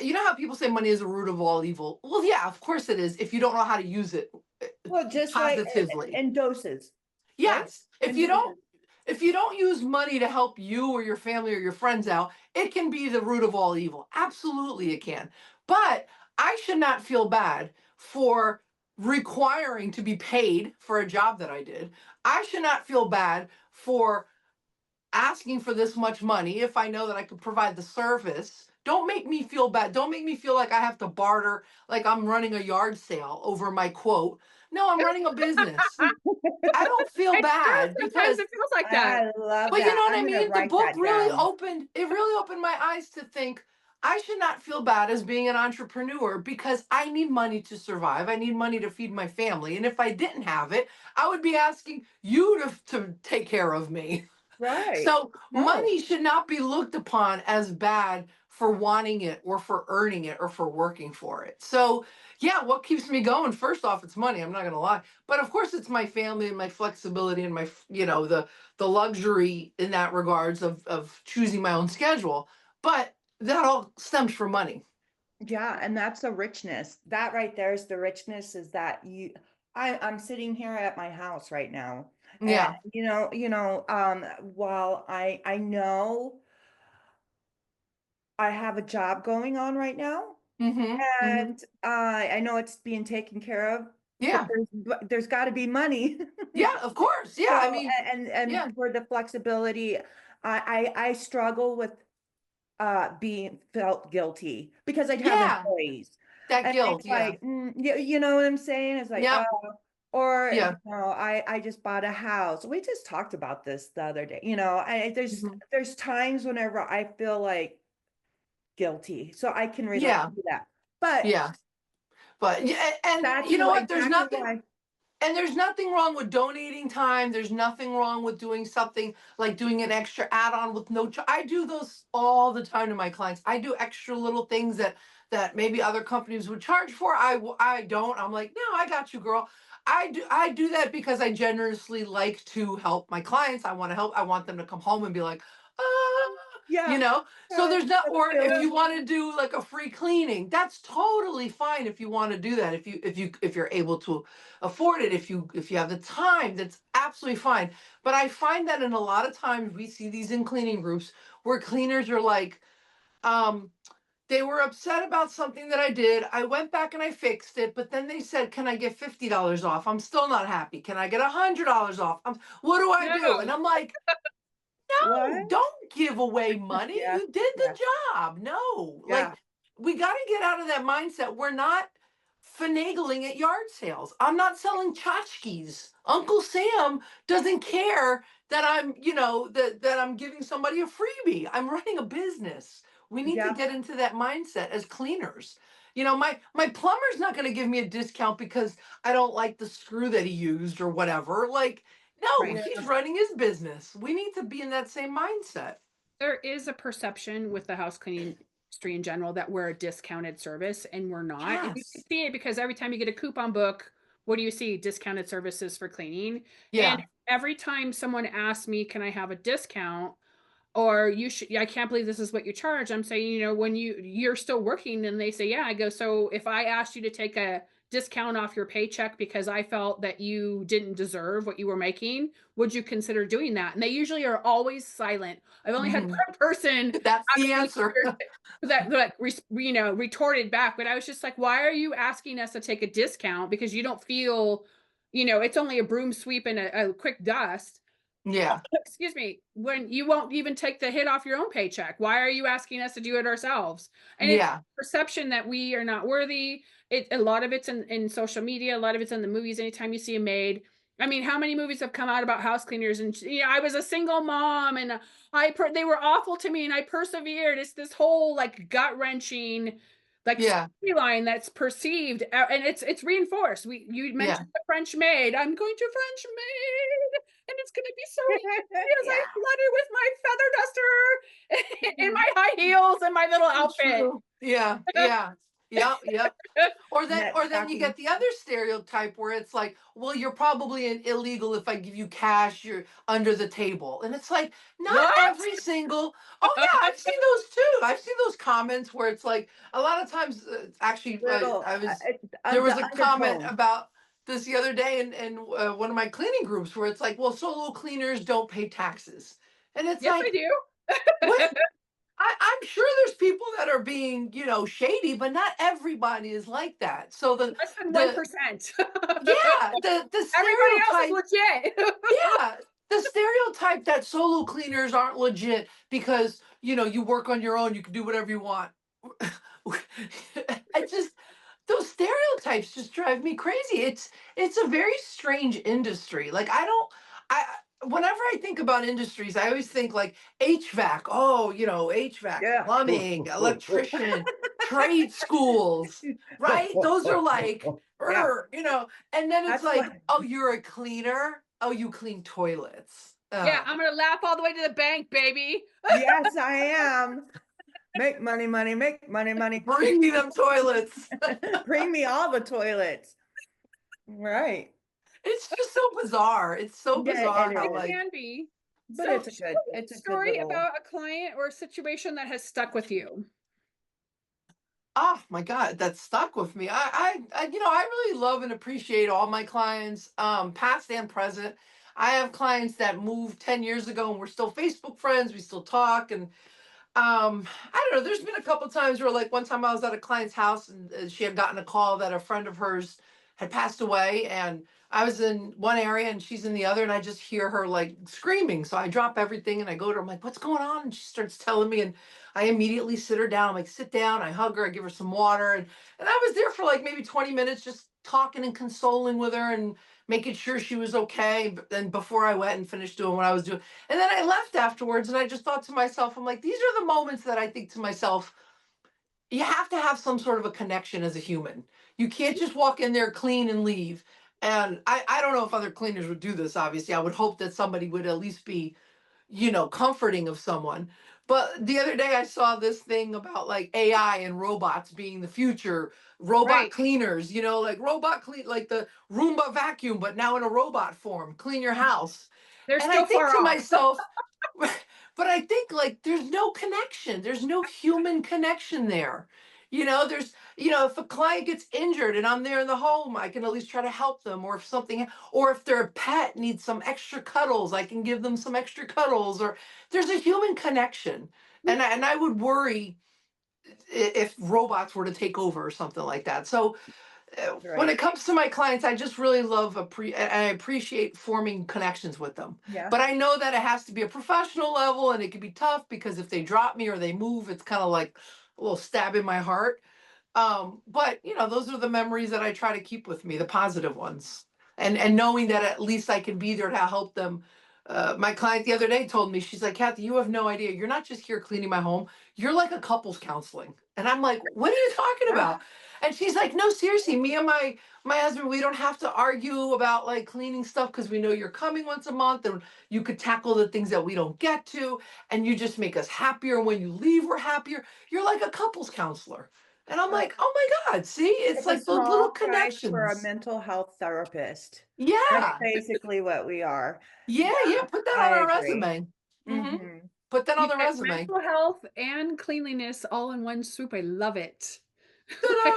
You know how people say money is the root of all evil. Well, yeah, of course it is. If you don't know how to use it well, just like positively. in doses, right? Yes. In doses. If you don't use money to help you or your family or your friends out, it can be the root of all evil. Absolutely it can. But I should not feel bad for requiring to be paid for a job that I did. I should not feel bad for asking for this much money if I know that I could provide the service. Don't make me feel bad. Don't make me feel like I have to barter, like I'm running a yard sale over my quote. No, I'm running a business. I don't feel It's true. bad Sometimes because, it feels like that. I love but you that. know what I'm I gonna mean? The write book that down. really opened my eyes to think I should not feel bad as being an entrepreneur, because I need money to survive. I need money to feed my family. And if I didn't have it, I would be asking you to take care of me. Right. So No. money should not be looked upon as bad for wanting it or for earning it or for working for it. So yeah, what keeps me going? First off, it's money. I'm not going to lie, but of course, it's my family and my flexibility and my the luxury in that regards of choosing my own schedule. But that all stems from money. Yeah, and that's the richness. That right there is the richness, is that I'm sitting here at my house right now. And Yeah. while I know I have a job going on right now, Mm-hmm. Mm-hmm. and I know it's being taken care of, but Yeah. there's got to be money. Yeah. Of course. Yeah. I So mean, yeah. and for the flexibility, I struggle with being felt guilty because I'd have Yeah. employees. That And guilt. it's Yeah. like, you know what I'm saying? It's like, Yeah. or Yeah. I just bought a house. We just talked about this the other day. Mhm. There's times whenever I feel like guilty, so I can relate Yeah. to that. But Yeah. But yeah, and that's you know what? exactly why. There's nothing wrong with donating time. There's nothing wrong with doing something like doing an extra add-on with no. I do those all the time to my clients. I do extra little things that maybe other companies would charge for. I don't. I'm like, no, I got you, girl. I do that because I generously like to help my clients. I want to help. I want them to come home and be like, ah, you Yeah, know. So there's not. that's Or if good. you want to do like a free cleaning, that's totally fine. If you want to do that, if you're able to afford it, if you have the time, that's absolutely fine. But I find that in a lot of times we see these in cleaning groups where cleaners are like, um they were upset about something that I did. I went back and I fixed it, but then they said, can I get $50 off? I'm still not happy. Can I get $100 off? What do I do? And No. I'm like, What? no, don't give away money. Yeah, You did the yeah, job. No, like, yeah, we got to get out of that mindset. We're not finagling at yard sales. I'm not selling tchotchkes. Uncle Sam doesn't care that that I'm giving somebody a freebie. I'm running a business. We need to yeah. get into that mindset as cleaners. My plumber's not going to give me a discount because I don't like the screw that he used or whatever. Like, no, Right. he's running his business. We need to be in that same mindset. There is a perception with the house cleaning industry in general that we're a discounted service, and we're not. And you can Yes. see it because every time you get a coupon book, what do you see? Discounted services for cleaning. And Yeah. every time someone asks me, can I have a discount? or I can't believe this is what you charge. I'm saying, you know, when you're still working, and they say, yeah, I go, so if I asked you to take a discount off your paycheck because I felt that you didn't deserve what you were making, would you consider doing that? And they usually are always silent. I've only had Mhm. one person That's out the of answer. 8 years you know, retorted back, but I was just like, why are you asking us to take a discount because you don't feel, you know, it's only a broom sweep and a quick dust. Yeah. Excuse me, when you won't even take the hit off your own paycheck. Why are you asking us to do it ourselves? And it's Yeah. perception that we are not worthy. A lot of it's in social media, a lot of it's in the movies. Anytime you see a maid, I mean, how many movies have come out about house cleaners? And you know, I was a single mom, and they were awful to me, and I persevered. It's this whole like gut wrenching, like Yeah. storyline that's perceived, and it's reinforced. You Yeah. mentioned the French maid. I'm going to French maid, and it's going to be so easy as I Yeah. flutter with my feather duster in my high heels and my little So outfit. true. Yeah. Yeah. Yep. Yep. Net Or then you stocking. get the other stereotype where it's like, well, you're probably illegal if I give you cash, you're under the table. And it's like, not What? every single, oh yeah, I've seen those too. I've seen those comments where it's like, a lot of times, actually, Little, there was the a comment undertone. about this the other day in one of my cleaning groups where it's like, well, solo cleaners don't pay taxes. And it's Yes, I like, do. what? I'm sure there's people that are being, you know, shady, but not everybody is like that. So Less than the 1%. yeah, the Everybody else is stereotype, legit. yeah, the stereotype that solo cleaners aren't legit because, you know, you work on your own, you can do whatever you want. I just those stereotypes just drive me crazy. It's a very strange industry. Like I whenever I think about industries, I always think like HVAC. Oh, you know, HVAC, Yeah. plumbing, electrician, trade schools, right? Those are like, Yeah, you know, and then it's that's what, like, oh, you're a cleaner. Oh, you clean toilets. Yeah, I'm gonna laugh all the way to the bank, baby. yes, I am. Make money, money, make money, money. Bring me them toilets. Bring me all the toilets. Right. It's just so bizarre. It's so Yeah, bizarre it how It is. like can be. But So, it's a share good, a it's a good story little, about a client or a situation that has stuck with you. oh my God, that stuck with me. You know, I really love and appreciate all my clients, past and present. I have clients that moved 10 years ago and we're still Facebook friends. We still talk. And I don't know, there's been a couple times where like one time I was at a client's house and she had gotten a call that a friend of hers had passed away, and I was in one area and she's in the other, and I just hear her like screaming. So I drop everything and I go to her, I'm like, what's going on? And she starts telling me, and I immediately sit her down. I'm like, sit down, I hug her, I give her some water, and I was there for like maybe 20 minutes just talking and consoling with her and making sure she was okay. But then before I went and finished doing what I was doing, and then I left afterwards, and I just thought to myself, I'm like, these are the moments that I think to myself, you have to have some sort of a connection as a human. You can't just walk in there, clean, and leave. And I don't know if other cleaners would do this, obviously. I would hope that somebody would at least be, you know, comforting of someone. But the other day I saw this thing about like AI and robots being the future, robot Right. cleaners, you know, like robot clean, like the Roomba vacuum, but now in a robot form, clean your house. They're And I still think far to off. myself, but I think like there's no connection. There's no human connection there. You know, there's, you know, if a client gets injured and I'm there in the home, I can at least try to help them. Or if something, or if their pet needs some extra cuddles, I can give them some extra cuddles. Or there's a human connection. And I would worry if robots were to take over or something like that. So when right. it comes to my clients, I just really love and I appreciate forming connections with them. Yeah. But I know that it has to be a professional level, and it can be tough because if they drop me or they move, it's kind of like a little stab in my heart. But you know, those are the memories that I try to keep with me, the positive ones, and knowing that at least I can be there to help them. My client the other day told me, she's like, Kathy, you have no idea. You're not just here cleaning my home. You're like a couples counseling. And I'm like, what are you talking Yeah. about? And she's like, no, seriously, me and my husband, we don't have to argue about like cleaning stuff because we know you're coming once a month and you could tackle the things that we don't get to, and you just make us happier. When you leave, we're happier. You're like a couples counselor. And I'm Right. like, oh my God, see, it's It's a like those little small price for a connections. mental health therapist. That's Yeah. basically what we are. Yeah. Yeah, Yeah. Put that I on our agree. resume. Hmm. Hmm. Put that You on the get resume. mental health and cleanliness all in one swoop. I love it. I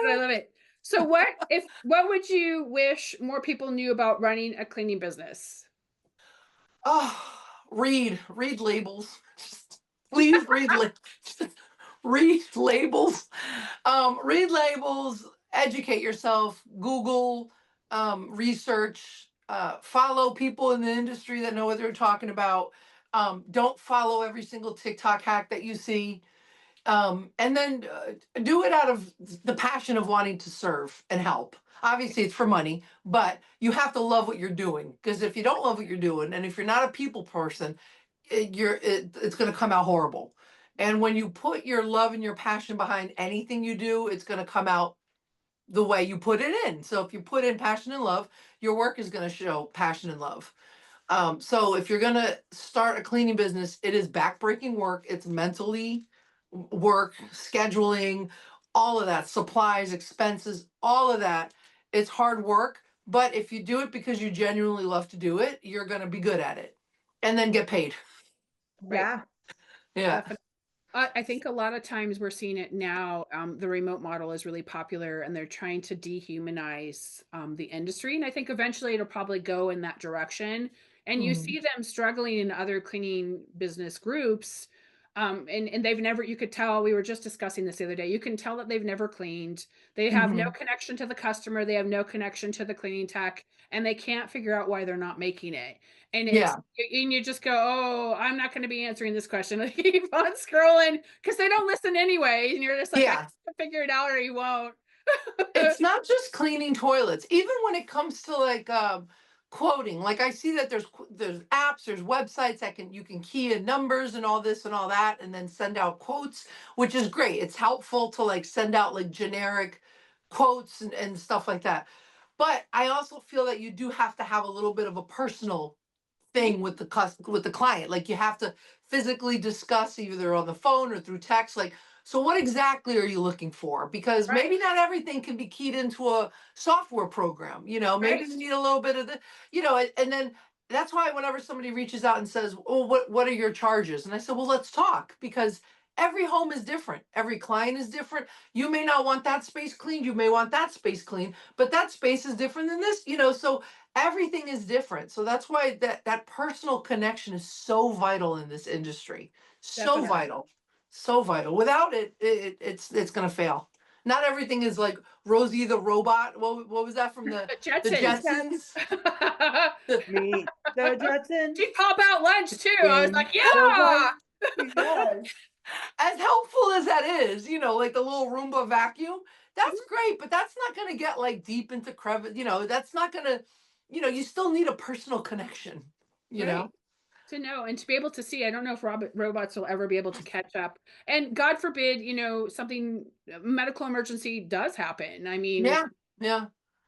Ta-da! love it. So what would you wish more people knew about running a cleaning business? Oh, read labels. Just please just read labels. Read labels, educate yourself, Google, research, follow people in the industry that know what they're talking about. Don't follow every single TikTok hack that you see. And then do it out of the passion of wanting to serve and help. Obviously, it's for money, but you have to love what you're doing. Because if you don't love what you're doing, and if you're not a people person, it's going to come out horrible. And when you put your love and your passion behind anything you do, it's going to come out the way you put it in. So if you put in passion and love, your work is going to show passion and love. So if you're gonna start a cleaning business, it is backbreaking work. It's mentally work, scheduling, all of that, supplies, expenses, all of that. It's hard work, but if you do it because you genuinely love to do it, you're gonna be good at it, and then get paid. Right. Yeah. Yeah. Definitely. I think a lot of times we're seeing it now. The remote model is really popular and they're trying to dehumanize the industry. And I think eventually it'll probably go in that direction. And you Mhm. see them struggling in other cleaning business groups. And they've never, you could tell, we were just discussing this the other day, you can tell that they've never cleaned. They have no Mhm. connection to the customer. They have no connection to the cleaning tech, and they can't figure out why they're not making it. And Yeah. you just go, oh, I'm not going to be answering this question. Like, keep on scrolling because they don't listen anyway. And you're just like, I Yeah. can figure it out or you won't. It's not just cleaning toilets. Even when it comes to like quoting, like I see that there's apps, there's websites that you can key in numbers and all this and all that, and then send out quotes, which is great. It's helpful to like send out like generic quotes and stuff like that. But I also feel that you do have to have a little bit of a personal thing with with the client. Like you have to physically discuss either on the phone or through text. Like, so what exactly are you looking for? Because Right, maybe not everything can be keyed into a software program. Maybe right. you need a little bit of and then that's why whenever somebody reaches out and says, "Oh, what are your charges?" And I said, "Well, let's talk because." Every home is different. Every client is different. You may not want that space cleaned. You may want that space cleaned, but that space is different than this. So everything is different. So that's why that personal connection is so vital in this industry. So Definitely. vital. So vital. Without it, it's going to fail. Not everything is like Rosie the robot. What was that from the The the Jetsons. Jetsons? Meet the Jetsons She'd pop out lunch too. I was in like, the white. yeah. Yes. As helpful as that is, like the little Roomba vacuum, that's great, but that's not going to get like deep into crevice. That's not going to, you still need a personal connection, you Right. know? To know and to be able to see. I don't know if robots will ever be able to catch up. And God forbid, something medical emergency does happen. I mean, Yeah. Yeah.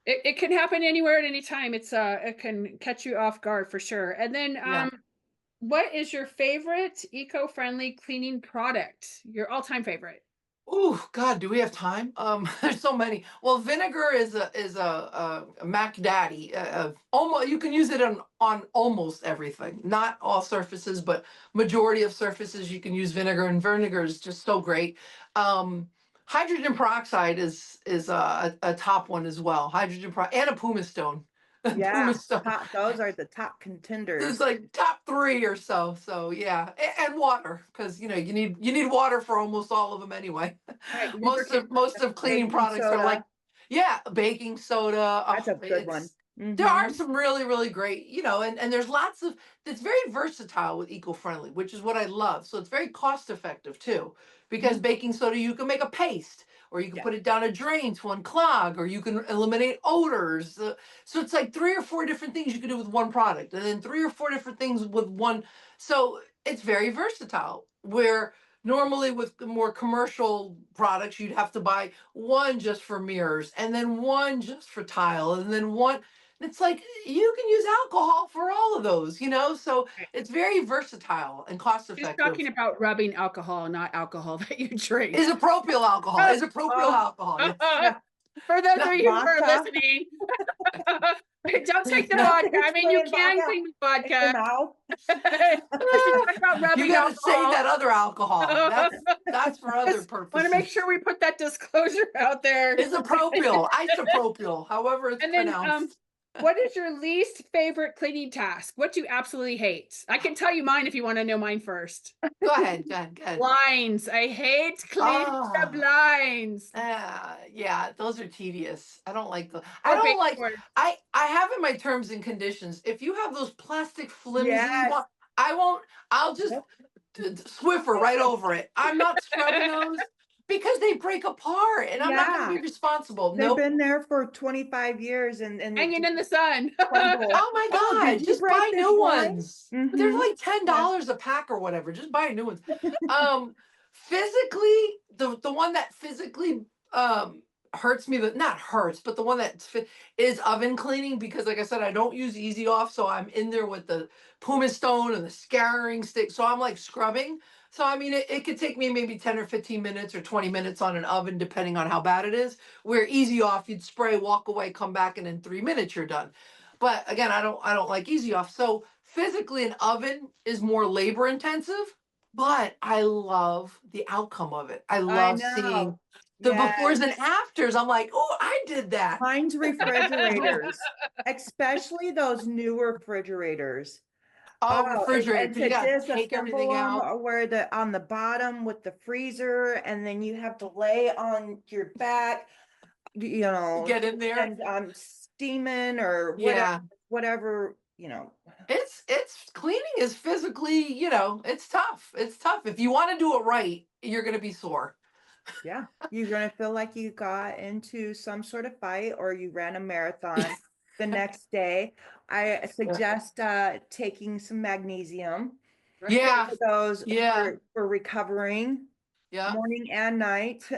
it can happen anywhere at any time. It can catch you off guard for sure. And then Yeah. what is your favorite eco-friendly cleaning product? Your all-time favorite? Oh God, do we have time? There's so many. Well, vinegar is a Mac Daddy. Almost you can use it on almost everything. Not all surfaces, but majority of surfaces you can use vinegar, and vinegar is just so great. Um, Hydrogen peroxide is a top one as well. Hydrogen peroxide and a pumice stone. Yeah. Pumice stone. Those are the top It's contenders. like top three or so. So yeah, and water because you need water for almost all of them anyway. Right, most lubricant. of most of cleaning Baking products are like, soda. yeah, baking soda. Oh, That's a good one. there are Mm-hmm. some really really great, and there's lots of it's very versatile with eco-friendly, which is what I love. So it's very cost effective too, because Mm-hmm. baking soda you can make a paste. Or you can Yeah. put it down a drain to unclog, or you can eliminate odors. So it's like three or four different things you can do with one product, and then three or four different things with one. So it's very versatile. Where normally with the more commercial products, you'd have to buy one just for mirrors, and then one just for tile, and then one. It's like you can use alcohol for all of those. So Right. it's very versatile and cost She's effective. talking about rubbing alcohol, not alcohol that you drink. Isopropyl alcohol. Isopropyl Oh, alcohol. Yes. yeah. For those of you who are Vodka. listening, Don't take the vodka. Nothing's I mean, you playing can vodka clean the in your vodka. mouth. Let's just talk about You rubbing got to save alcohol. that other alcohol. That's for other Want to make purposes. sure we put that disclosure out there. Isopropyl, however it's And then, pronounced. what is your least favorite cleaning task? What do you absolutely hate? I can tell you mine if you want to know mine first. Go ahead, go ahead, go ahead. Blinds. I hate cleaning the Ah, blinds. yeah, those are tedious. I don't like the. I Or don't like. baseboards. I have in my terms and conditions. If you have those plastic flimsy Yes. one, I won't. I'll just Yep. Swiffer right over it. I'm not scrubbing those because they break apart, and I'm not going to Yeah. be responsible. They've Nope. been there for 25 years and it Hanging just in the sun. crumbles. Oh my Oh, did God, you just break buy this new one? ones. They're Mm-hmm. like $10 Yeah. a pack or whatever. Just buy new ones. Um, Physically, the one that physically hurts me, that not hurts, but the one that is oven cleaning, because like I said, I don't use easy off, so I'm in there with the pumice stone and the scouring stick. So I'm like scrubbing. So I mean it could take me maybe 10 or 15 minutes or 20 minutes on an oven, depending on how bad it is. Where easy off, you'd spray, walk away, come back, and in 3 minutes you're done. But again, I don't like easy off. So physically an oven is more labor intensive, but I love the outcome of it. I I love know. seeing the Yeah. befores and afters. I'm like, oh, I did that. Mine's refrigerators, especially those newer refrigerators. Oh, Oh, refrigerator, and because you to gotta take disassemble everything them out. where the on the bottom with the freezer, and then you have to lay on your back, you know, Get in there. and steaming or Yeah. whatever, It's cleaning is physically, it's tough. It's tough. If you want to do it right, you're gonna be sore. Yeah, you're gonna feel like you got into some sort of fight or you ran a marathon the next day. I suggest taking some magnesium Yeah. for those Yeah. for recovering Yeah. morning and night.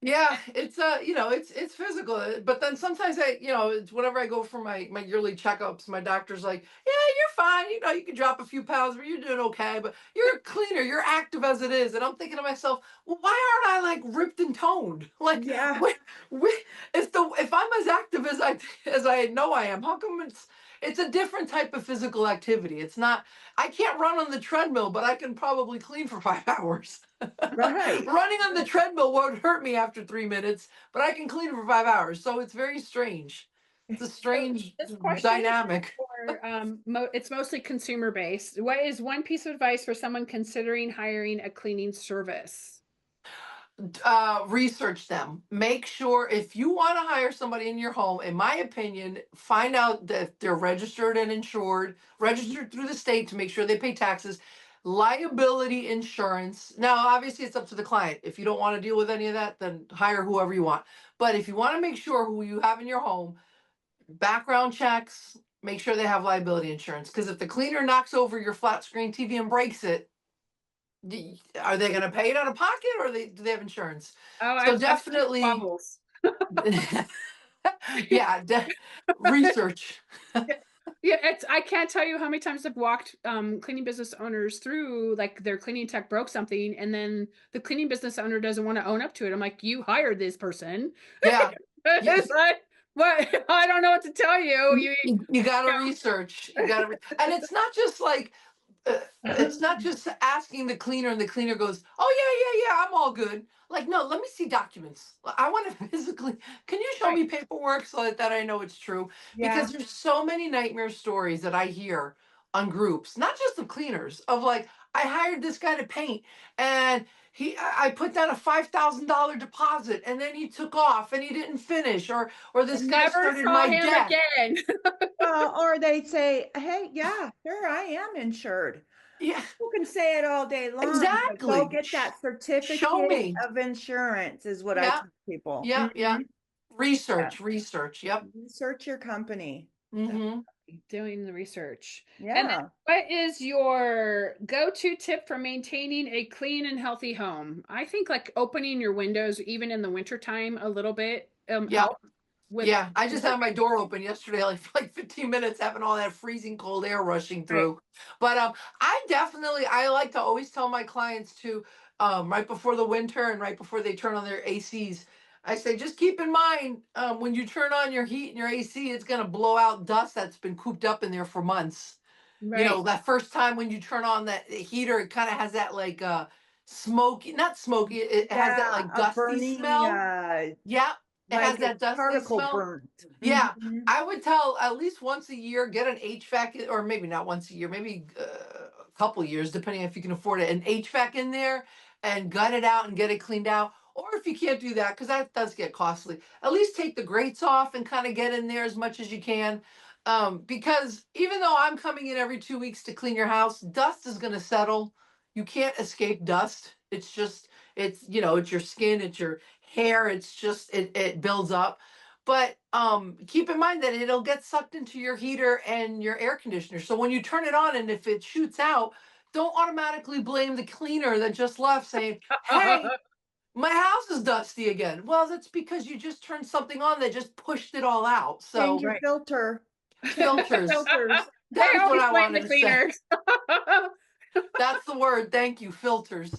Yeah, it's physical, but then sometimes it's whenever I go for my yearly checkups, my doctor's like, yeah, you're fine, you can drop a few pounds, but you're doing okay, but you're cleaner, you're active as it is. And I'm thinking to myself, well, why aren't I like ripped and toned? Like, Yeah, if I'm as active as I know I am, how come it's a different type of physical activity? It's not. I can't run on the treadmill, but I can probably clean for 5 hours. right. Running on the treadmill won't hurt me after 3 minutes, but I can clean for 5 hours. So it's very strange. It's a So strange this question is dynamic. for it's mostly consumer based. What is one piece of advice for someone considering hiring a cleaning service? Research them. Make sure if you want to hire somebody in your home, in my opinion, find out that they're registered and insured, registered through the state to make sure they pay taxes. Liability insurance. Now, obviously, it's up to the client. If you don't want to deal with any of that, then hire whoever you want. But if you want to make sure who you have in your home, background checks, make sure they have liability insurance. Because if the cleaner knocks over your flat screen TV and breaks it, are they going to pay it out of pocket, or do they have insurance? Oh, So I've seen definitely, bubbles. yeah, research. Yeah, I can't tell you how many times I've walked cleaning business owners through, like their cleaning tech broke something and then the cleaning business owner doesn't want to own up to it. I'm like, you hired this person. Yeah, It's like, what? I don't know what to tell you. you got to research. You got to, and it's not just like it's not just asking the cleaner and the cleaner goes, oh yeah, I'm all good. Like, no, let me see documents. I want to physically, can you show Right. me paperwork so that I know it's true? Yeah. Because there's so many nightmare stories that I hear on groups, not just of cleaners, of like, I hired this guy to paint and I put down a $5,000 deposit and then he took off and he didn't finish, or this guy Never started saw my him deck. again. Or they say, hey, yeah, sure, I am insured. Yeah, You can say it all day long, but go exactly. get that Show certificate me. of insurance is what I Yeah. tell people. Yeah, yeah. Yeah. Research. Yep. Research your company. Mm-hmm. Doing the research. And then Yeah. what is your go-to tip for maintaining a clean and healthy home? I think like opening your windows even in the wintertime a little bit Yeah. help with Yeah. I just had my door open yesterday, like for like 15 minutes, having all that freezing cold air rushing right. through. But I like to always tell my clients to right before the winter and right before they turn on their ACs, I say, just keep in mind, when you turn on your heat and your AC, it's going to blow out dust that's been cooped up in there for months. You know, Right. that first time when you turn on that heater, it kind of has that like smoky, not smoky, it has that Yeah, like a dusty burning, smell. Yeah, it has like that it's dusty particle smell. burnt. Yeah, Mhm. I would tell at least once a year, get an HVAC, or maybe not once a year, maybe a couple years, depending if you can afford it, an HVAC in there and gut it out and get it cleaned out. Or if you can't do that, because that does get costly, at least take the grates off and kind of get in there as much as you can. Because even though I'm coming in every 2 weeks to clean your house, dust is going to settle. You can't escape dust. It's just, it's your skin, it's your hair, it's just, it builds up. But keep in mind that it'll get sucked into your heater and your air conditioner. So when you turn it on and if it shoots out, don't automatically blame the cleaner that just left saying, hey, my house is dusty again. Well, that's because you just turned something on that just pushed it all out. Change So your Right. filter. filters, Filters. I that's what always I blame wanted the to say. cleaners. That's the word. Thank you, filters.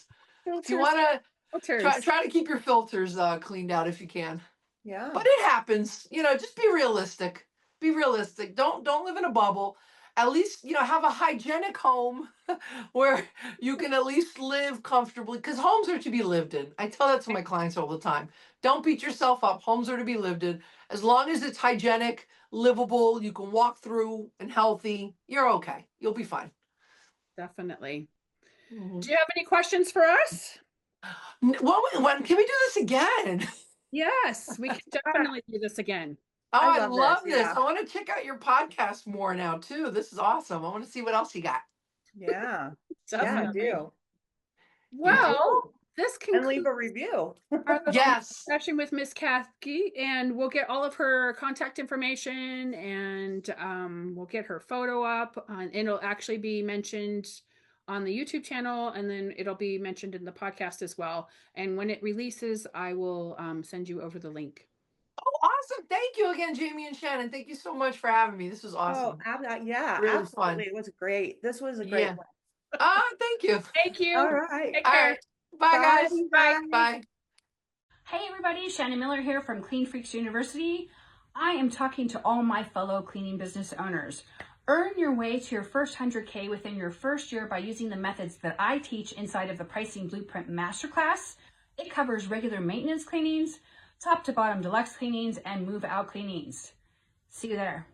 If you Filters, want to try, filters. try to keep your filters cleaned out if you can. Yeah. But it happens. Just be realistic. Be realistic. Don't live in a bubble. At least, have a hygienic home where you can at least live comfortably, because homes are to be lived in. I tell that to my clients all the time. Don't beat yourself up. Homes are to be lived in. As long as it's hygienic, livable, you can walk through and healthy, you're okay. You'll be fine. Definitely. Mhm. Do you have any questions for us? When can we do this again? Yes, we can definitely do this again. Oh, I I love this. love this. Yeah. I want to check out your podcast more now too. This is awesome. I want to see what else you got. Yeah. Yeah, I Definitely. do. Me Yeah. Well, too. this And leave concludes a review. our little Yes. session with Miss Kathy, and we'll get all of her contact information, and we'll get her photo up. It'll actually be mentioned on the YouTube channel, and then it'll be mentioned in the podcast as well. And when it releases, I will send you over the link. Oh, awesome. Thank you again, Jamie and Shannon. Thank you so much for having me. This was Oh, awesome. yeah, Really absolutely. fun. It was great. This was a great Yeah. one. Thank you. Thank All you. right. Take All care. right. Bye, Bye. guys. Bye. Bye. Hey everybody, Shannon Miller here from Clean Freaks University. I am talking to all my fellow cleaning business owners. Earn your way to your first 100K within your first year by using the methods that I teach inside of the Pricing Blueprint Masterclass. It covers regular maintenance cleanings, top to bottom deluxe cleanings, and move out cleanings. See you there.